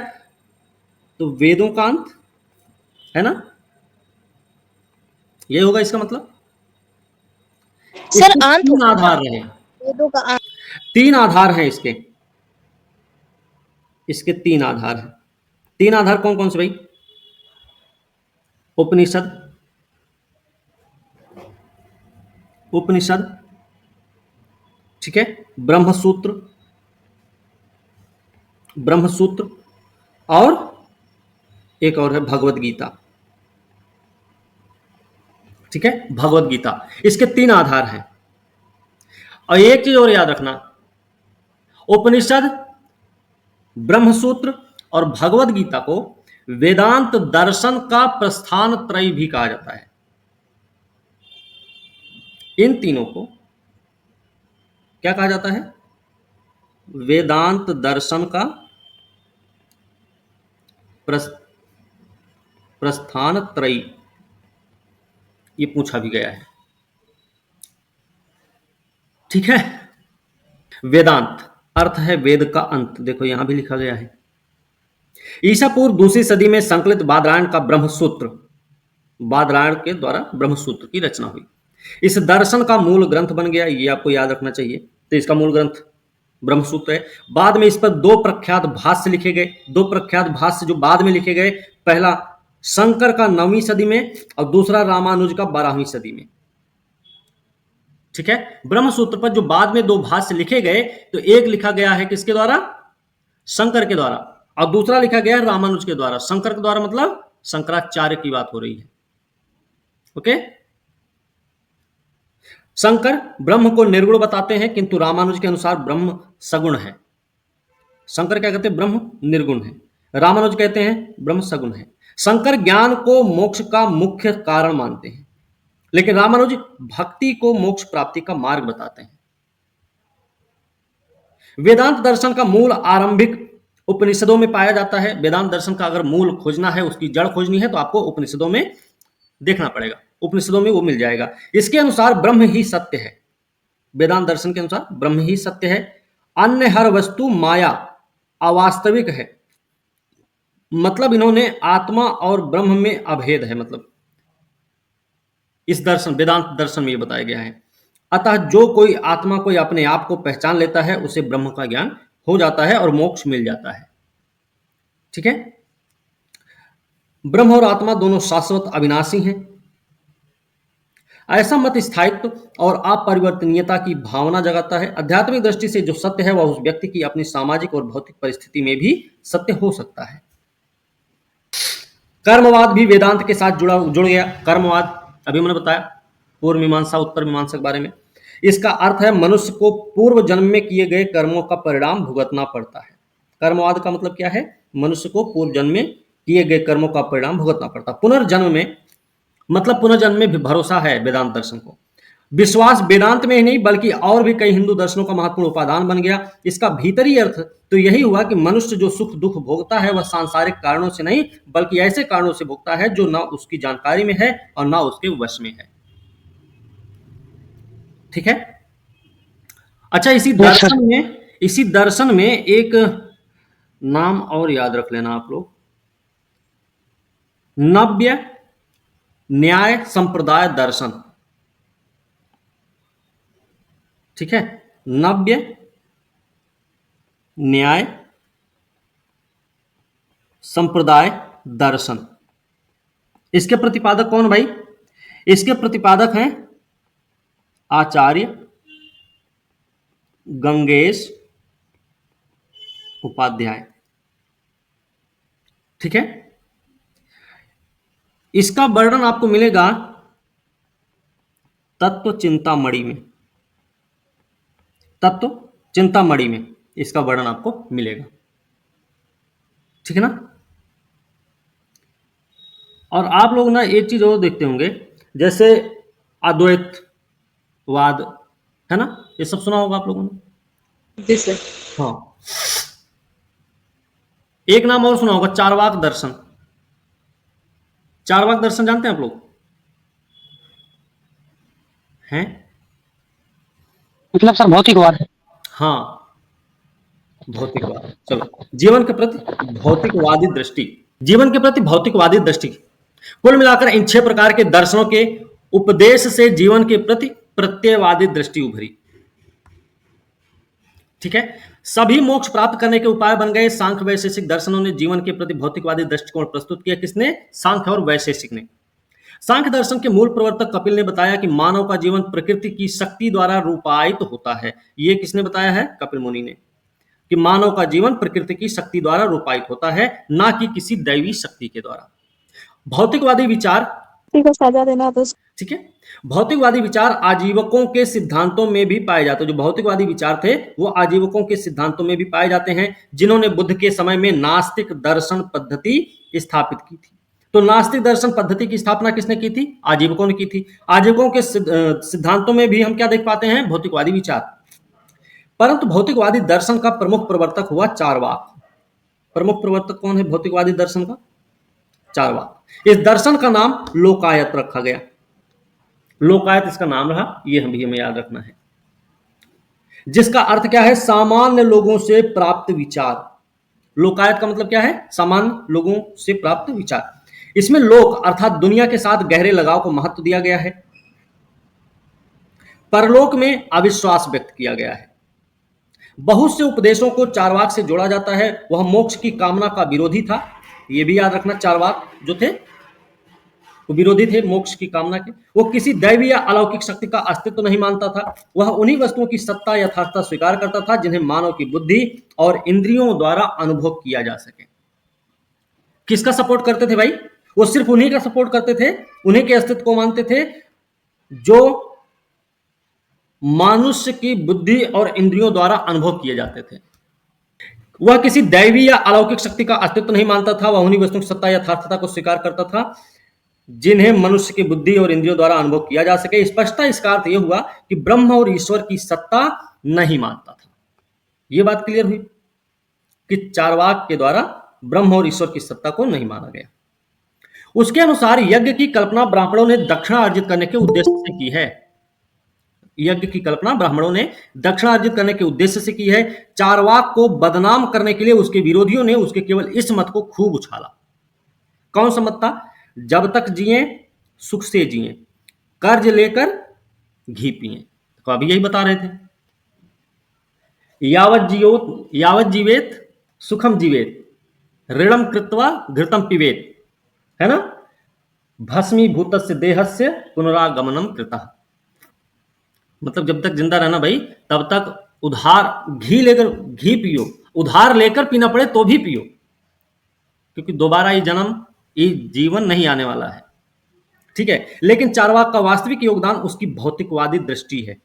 तो वेदों का अंत है ना, ये होगा इसका मतलब। सर इसके अंत तीन आधार रहे, वेदों का अंत। तीन आधार हैं इसके, इसके तीन आधार हैं। तीन आधार कौन कौन से भाई? उपनिषद, उपनिषद, ठीक है, ब्रह्मसूत्र, ब्रह्मसूत्र, और एक और है भगवत गीता, ठीक है, भगवत गीता। इसके तीन आधार हैं। और एक चीज और याद रखना, उपनिषद, ब्रह्मसूत्र और भगवत गीता को वेदांत दर्शन का प्रस्थान त्रय भी कहा जाता है। इन तीनों को क्या कहा जाता है? वेदांत दर्शन का प्रस्थान त्रयी, ये पूछा भी गया है, ठीक है। वेदांत अर्थ है वेद का अंत, देखो यहां भी लिखा गया है। ईसा पूर्व दूसरी सदी में संकलित बादरायण का ब्रह्मसूत्र, बादरायण के द्वारा ब्रह्मसूत्र की रचना हुई, इस दर्शन का मूल ग्रंथ बन गया, ये आपको याद रखना चाहिए। तो इसका मूल ग्रंथ ब्रह्मसूत्र है। बाद में इस पर दो प्रख्यात भाष्य लिखे गए, दो प्रख्यात भाष्य जो बाद में लिखे गए, पहला शंकर का 9वीं सदी में और दूसरा रामानुज का 12वीं सदी में, ठीक है। ब्रह्मसूत्र पर जो बाद में दो भाष्य लिखे गए, तो एक लिखा गया है किसके द्वारा? शंकर के द्वारा, और दूसरा लिखा गया है रामानुज के द्वारा। शंकर के द्वारा मतलब शंकराचार्य की बात हो रही है, ओके। शंकर ब्रह्म को निर्गुण बताते हैं, किंतु रामानुज के अनुसार ब्रह्म सगुण है। शंकर क्या कहते हैं? ब्रह्म निर्गुण है। रामानुज कहते हैं ब्रह्म सगुण है। शंकर ज्ञान को मोक्ष का मुख्य कारण मानते हैं, लेकिन रामानुज भक्ति को मोक्ष प्राप्ति का मार्ग बताते हैं। वेदांत दर्शन का मूल आरंभिक उपनिषदों में पाया जाता है। वेदांत दर्शन का अगर मूल खोजना है, उसकी जड़ खोजनी है, तो आपको उपनिषदों में देखना पड़ेगा, उपनिषदों में वो मिल जाएगा। इसके अनुसार ब्रह्म ही सत्य है, वेदांत दर्शन के अनुसार ब्रह्म ही सत्य है, अन्य हर वस्तु माया अवास्तविक है। मतलब इन्होंने आत्मा और ब्रह्म में अभेद है, मतलब इस दर्शन वेदांत दर्शन में ये बताया गया है। अतः जो कोई आत्मा कोई अपने आप को पहचान लेता है उसे ब्रह्म का ज्ञान हो जाता है और मोक्ष मिल जाता है। ठीक है, ब्रह्म और आत्मा दोनों शाश्वत अविनाशी हैं। ऐसा मत स्थायित्व और अपरिवर्तनीयता की भावना जगाता है। आध्यात्मिक दृष्टि से जो सत्य है वह उस व्यक्ति की अपनी सामाजिक और भौतिक परिस्थिति में भी सत्य हो सकता है। कर्मवाद भी वेदांत के साथ जुड़ गया। कर्मवाद अभी मैंने बताया, पूर्व मीमांसा उत्तर मीमांसा के बारे में। इसका अर्थ है मनुष्य को पूर्व जन्म में किए गए कर्मों का परिणाम भुगतना पड़ता है। कर्मवाद का मतलब क्या है? मनुष्य को पूर्व जन्म में किए गए कर्मों का परिणाम भुगतना पड़ता है। पुनर्जन्म में मतलब पुनर्जन्म में भी भरोसा है वेदांत दर्शन को। विश्वास वेदांत में ही नहीं बल्कि और भी कई हिंदू दर्शनों का महत्वपूर्ण उपादान बन गया। इसका भीतरी अर्थ तो यही हुआ कि मनुष्य जो सुख दुख भोगता है वह सांसारिक कारणों से नहीं बल्कि ऐसे कारणों से भोगता है जो ना उसकी जानकारी में है और ना उसके वश में है। ठीक है। अच्छा, इसी दर्शन में एक नाम और याद रख लेना आप लोग, नव्य न्याय संप्रदाय दर्शन। ठीक है, नव्य न्याय संप्रदाय दर्शन। इसके प्रतिपादक कौन भाई? इसके प्रतिपादक हैं आचार्य गंगेश उपाध्याय। ठीक है, इसका वर्णन आपको मिलेगा तत्व चिंतामणि में। तत्व चिंतामणि में इसका वर्णन आपको मिलेगा। ठीक है ना। और आप लोग ना एक चीज और देखते होंगे, जैसे अद्वैतवाद है ना, ये सब सुना होगा आप लोगों ने। जी सर। हाँ, एक नाम और सुना होगा, चारवाक दर्शन। चारवाक दर्शन जानते हैं आप लोग? हैं? मतलब सर भौतिकवाद। हाँ, भौतिकवाद। चलो, जीवन के प्रति भौतिकवादी दृष्टि। जीवन के प्रति भौतिकवादी दृष्टि। कुल मिलाकर इन 6 प्रकार के दर्शनों के उपदेश से जीवन के प्रति प्रत्ययवादी दृष्टि उभरी। ठीक है, सभी मोक्ष प्राप्त करने के उपाय बन गए। सांख्य वैशेषिक दर्शनों ने जीवन के प्रति भौतिकवादी दृष्टिकोण प्रस्तुत किया। किसने? सांख्य और वैशेषिक ने। सांख्य दर्शन के मूल प्रवर्तक कपिल ने बताया कि मानव का जीवन प्रकृति की शक्ति द्वारा रूपायित होता है। ये किसने बताया है? कपिल मुनि ने, कि मानव का जीवन प्रकृति की शक्ति द्वारा रूपायित होता है, ना कि किसी दैवी शक्ति के द्वारा। भौतिकवादी विचार को सजा देना तो ठीक है, भौतिकवादी विचार आजीवकों के सिद्धांतों में भी पाए जाते हैं। जो भौतिकवादी विचार थे वो आजीवकों के सिद्धांतों में भी पाए जाते हैं, जिन्होंने बुद्ध के समय में नास्तिक दर्शन पद्धति स्थापित की थी। तो नास्तिक दर्शन पद्धति की स्थापना किसने की थी? आजीवकों ने की थी। आजीवकों के सिद्धांतों में भी हम क्या देख पाते हैं? भौतिकवादी विचार। परंतु भौतिकवादी दर्शन का प्रमुख प्रवर्तक हुआ चारवाक। प्रमुख प्रवर्तक कौन है भौतिकवादी दर्शन का? चारवाक। इस दर्शन का नाम लोकायत रखा गया। लोकायत इसका नाम रहा, ये हमें याद रखना है, जिसका अर्थ क्या है? सामान्य लोगों से प्राप्त विचार। लोकायत का मतलब क्या है? सामान्य लोगों से प्राप्त विचार। इसमें लोक अर्थात दुनिया के साथ गहरे लगाव को महत्व दिया गया है। परलोक में अविश्वास व्यक्त किया गया है। बहुत से उपदेशों को चारवाक से जोड़ा जाता है। वह मोक्ष की कामना का विरोधी था। यह भी याद रखना, चारवाक जो थे वो विरोधी थे मोक्ष की कामना के। वो किसी दैवी या अलौकिक शक्ति का अस्तित्व नहीं मानता था। वह उन्हीं वस्तुओं की सत्ता यथार्थता स्वीकार करता था जिन्हें मानव की बुद्धि और इंद्रियों द्वारा अनुभव किया जा सके। किसका सपोर्ट करते थे भाई? वो सिर्फ उन्हीं का सपोर्ट करते थे, उन्हीं के अस्तित्व को मानते थे जो मनुष्य की बुद्धि और इंद्रियों द्वारा अनुभव किए जाते थे। वह किसी दैवी या अलौकिक शक्ति का अस्तित्व नहीं मानता था। वह उन्हीं वस्तुओं की सत्ता यथार्थता को स्वीकार करता था जिन्हें मनुष्य की बुद्धि और इंद्रियों द्वारा अनुभव किया जा सके। स्पष्टता इसका अर्थ यह हुआ कि ब्रह्म और ईश्वर की सत्ता नहीं मानता था। यह बात क्लियर हुई कि चारवाक के द्वारा ब्रह्म और ईश्वर की सत्ता को नहीं माना गया। उसके अनुसार यज्ञ की कल्पना ब्राह्मणों ने दक्षिणा अर्जित करने के उद्देश्य से की है। यज्ञ की कल्पना ब्राह्मणों ने दक्षिणा अर्जित करने के उद्देश्य से की है। चारवाक को बदनाम करने के लिए उसके विरोधियों ने उसके केवल इस मत को खूब उछाला। कौन सा मत था? जब तक जिए सुख से जिए, कर्ज लेकर घी पिए। तो अभी यही बता रहे थे, यावत जीवेत सुखम जीवेत ऋणम कृत्वा घृतम पिबेत, है ना, भस्मीभूतस्य देहस्य पुनरागमनम कृतः। मतलब जब तक जिंदा रहना भाई, तब तक उधार घी पियो, उधार लेकर पीना पड़े तो भी पियो, क्योंकि दोबारा ये जन्म, ये जीवन नहीं आने वाला है। ठीक है, लेकिन चार्वाक का वास्तविक योगदान उसकी भौतिकवादी दृष्टि है।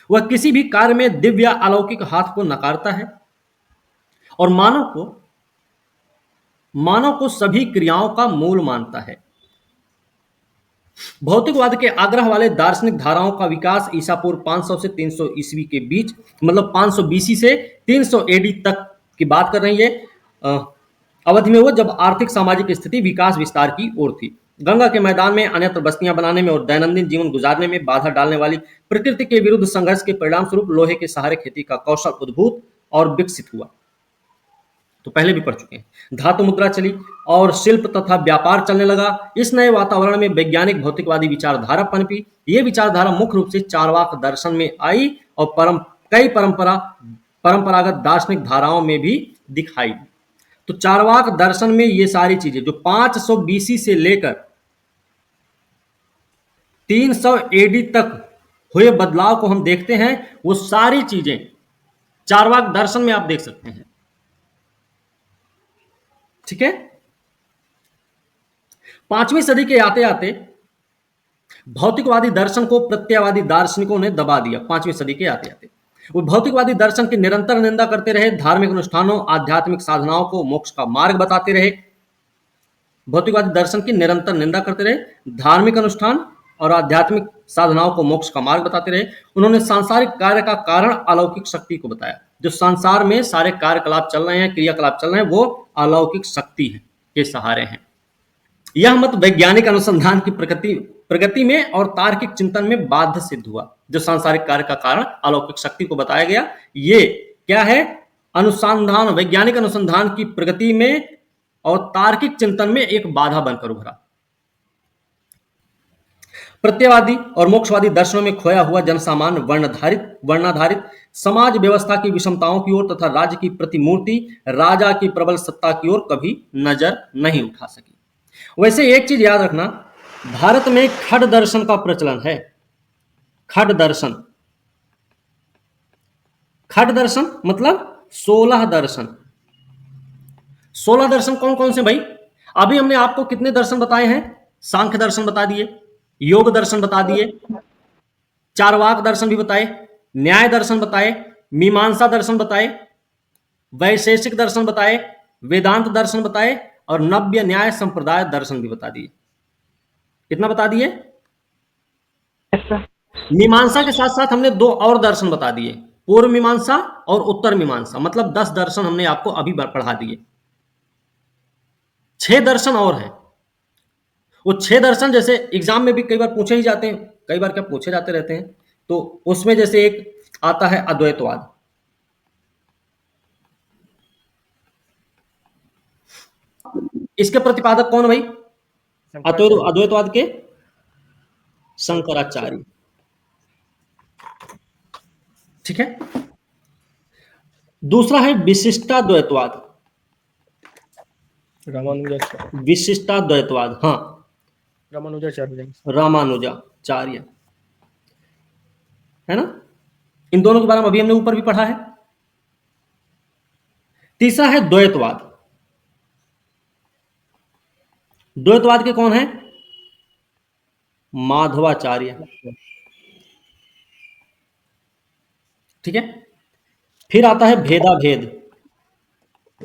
वह किसी भी कार्य में दिव्य या अलौकिक हाथ को नकारता है और मानव को सभी क्रियाओं का मूल मानता है। भौतिकवाद के आग्रह वाले दार्शनिक धाराओं का विकास ईसा पूर्व 500 से 300 ईस्वी के बीच, मतलब 500 बीसी से 300 एडी तक की बात कर रही है, अवधि में हुआ, जब आर्थिक सामाजिक स्थिति विकास विस्तार की ओर थी। गंगा के मैदान में अन्यत्र बस्तियां बनाने में और दैनंदिन जीवन गुजारने में बाधा डालने वाली प्रकृति के विरुद्ध संघर्ष के परिणाम स्वरूप लोहे के सहारे खेती का कौशल उद्भूत और विकसित हुआ। तो पहले भी पढ़ चुके हैं। धातु मुद्रा चली और शिल्प तथा व्यापार चलने लगा। इस नए वातावरण में वैज्ञानिक भौतिकवादी विचारधारा पनपी। ये विचारधारा मुख्य रूप से चार्वाक दर्शन में आई और कई परंपरागत दार्शनिक धाराओं में भी दिखाई दी। तो चार्वाक दर्शन में ये सारी चीजें जो 500 बीसी से लेकर 300 एडी तक हुए बदलाव को हम देखते हैं, वो सारी चीजें चार्वाक दर्शन में आप देख सकते हैं। ठीक है, 5वीं सदी के आते आते भौतिकवादी दर्शन को प्रत्ययवादी दार्शनिकों ने दबा दिया। 5वीं सदी के आते आते वो भौतिकवादी दर्शन की निरंतर निंदा करते रहे, धार्मिक अनुष्ठानों आध्यात्मिक साधनाओं को मोक्ष का मार्ग बताते रहे। भौतिकवादी दर्शन की निरंतर निंदा करते रहे, धार्मिक अनुष्ठान और आध्यात्मिक साधनाओं को मोक्ष का मार्ग बताते रहे। उन्होंने सांसारिक कार्य का कारण अलौकिक शक्ति को बताया। जो संसार में सारे कार्यकलाप चल रहे हैं, क्रियाकलाप चल रहे हैं, वो अलौकिक शक्ति है के सहारे हैं। यह मत वैज्ञानिक अनुसंधान की प्रगति में और तार्किक चिंतन में बाध्य सिद्ध हुआ। जो सांसारिक कार्य का कारण अलौकिक शक्ति को बताया गया, ये क्या है, अनुसंधान, वैज्ञानिक अनुसंधान की प्रगति में और तार्किक चिंतन में एक बाधा बनकर उभरा। प्रत्ययवादी और मोक्षवादी दर्शनों में खोया हुआ जनसामान्य वर्णाधारित समाज व्यवस्था की विषमताओं की ओर तथा राज्य की प्रतिमूर्ति राजा की प्रबल सत्ता की ओर कभी नजर नहीं उठा सकी। वैसे एक चीज याद रखना, भारत में खड दर्शन का प्रचलन है। खड दर्शन मतलब 16 दर्शन। 16 दर्शन कौन कौन से भाई? अभी हमने आपको कितने दर्शन बताए हैं? सांख्य दर्शन बता दिए, योग दर्शन बता दिए, चार्वाक दर्शन भी बताए, न्याय दर्शन बताए, मीमांसा दर्शन बताए, वैशेषिक दर्शन बताए, वेदांत दर्शन बताए और नव्य न्याय संप्रदाय दर्शन भी बता दिए। कितना बता दिए? मीमांसा के साथ साथ हमने 2 और दर्शन बता दिए, पूर्व मीमांसा और उत्तर मीमांसा, मतलब 10 दर्शन हमने आपको अभी पढ़ा दिए। 6 दर्शन और हैं। वो 6 दर्शन जैसे एग्जाम में भी कई बार पूछे ही जाते हैं, कई बार क्या पूछे जाते रहते हैं। तो उसमें जैसे एक आता है अद्वैतवाद। इसके प्रतिपादक कौन भाई? अद्वैतवाद के शंकराचार्य। ठीक है। दूसरा है विशिष्टाद्वैतवाद। विशिष्टाद्वैतवाद, हाँ, रामानुजाचार्य, है ना। इन दोनों के बारे में अभी हमने ऊपर भी पढ़ा है। तीसरा है द्वैतवाद। द्वैतवाद के कौन है? माधवाचार्य। ठीक है। फिर आता है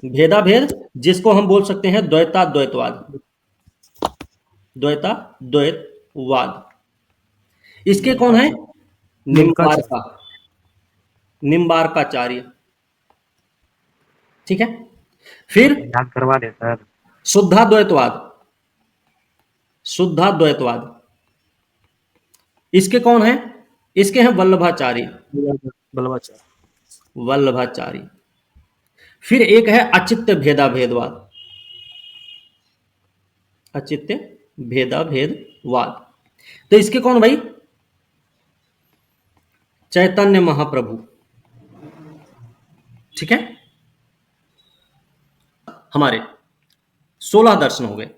भेदाभेद, जिसको हम बोल सकते हैं द्वैतवाद। इसके कौन है? निम्बार्काचार्य। ठीक है। फिर याद करवा दे सर। शुद्धाद्वैतवाद, इसके कौन है? इसके हैं वल्लभाचार्य। फिर एक है अचित्य भेदाभेदवाद। तो इसके कौन भाई? चैतन्य महाप्रभु। ठीक है, हमारे 16 दर्शन हो गए।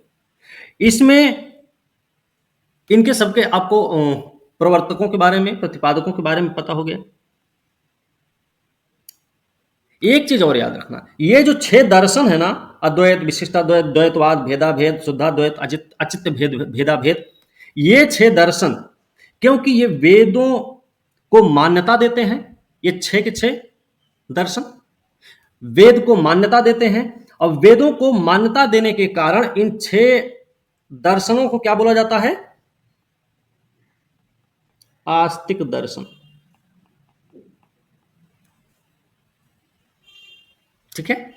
इसमें इनके सबके आपको प्रवर्तकों के बारे में, प्रतिपादकों के बारे में पता हो गया। एक चीज और याद रखना, ये जो 6 दर्शन है ना, अद्वैत, विशिष्टाद्वैत, द्वैतवाद, भेदाभेद, शुद्धाद्वैत, अचित्य भेद, भेदाभेद, ये 6 दर्शन, क्योंकि ये वेदों को मान्यता देते हैं, ये 6 के 6 दर्शन वेद को मान्यता देते हैं, और वेदों को मान्यता देने के कारण इन 6 दर्शनों को क्या बोला जाता है? आस्तिक दर्शन। ठीक है,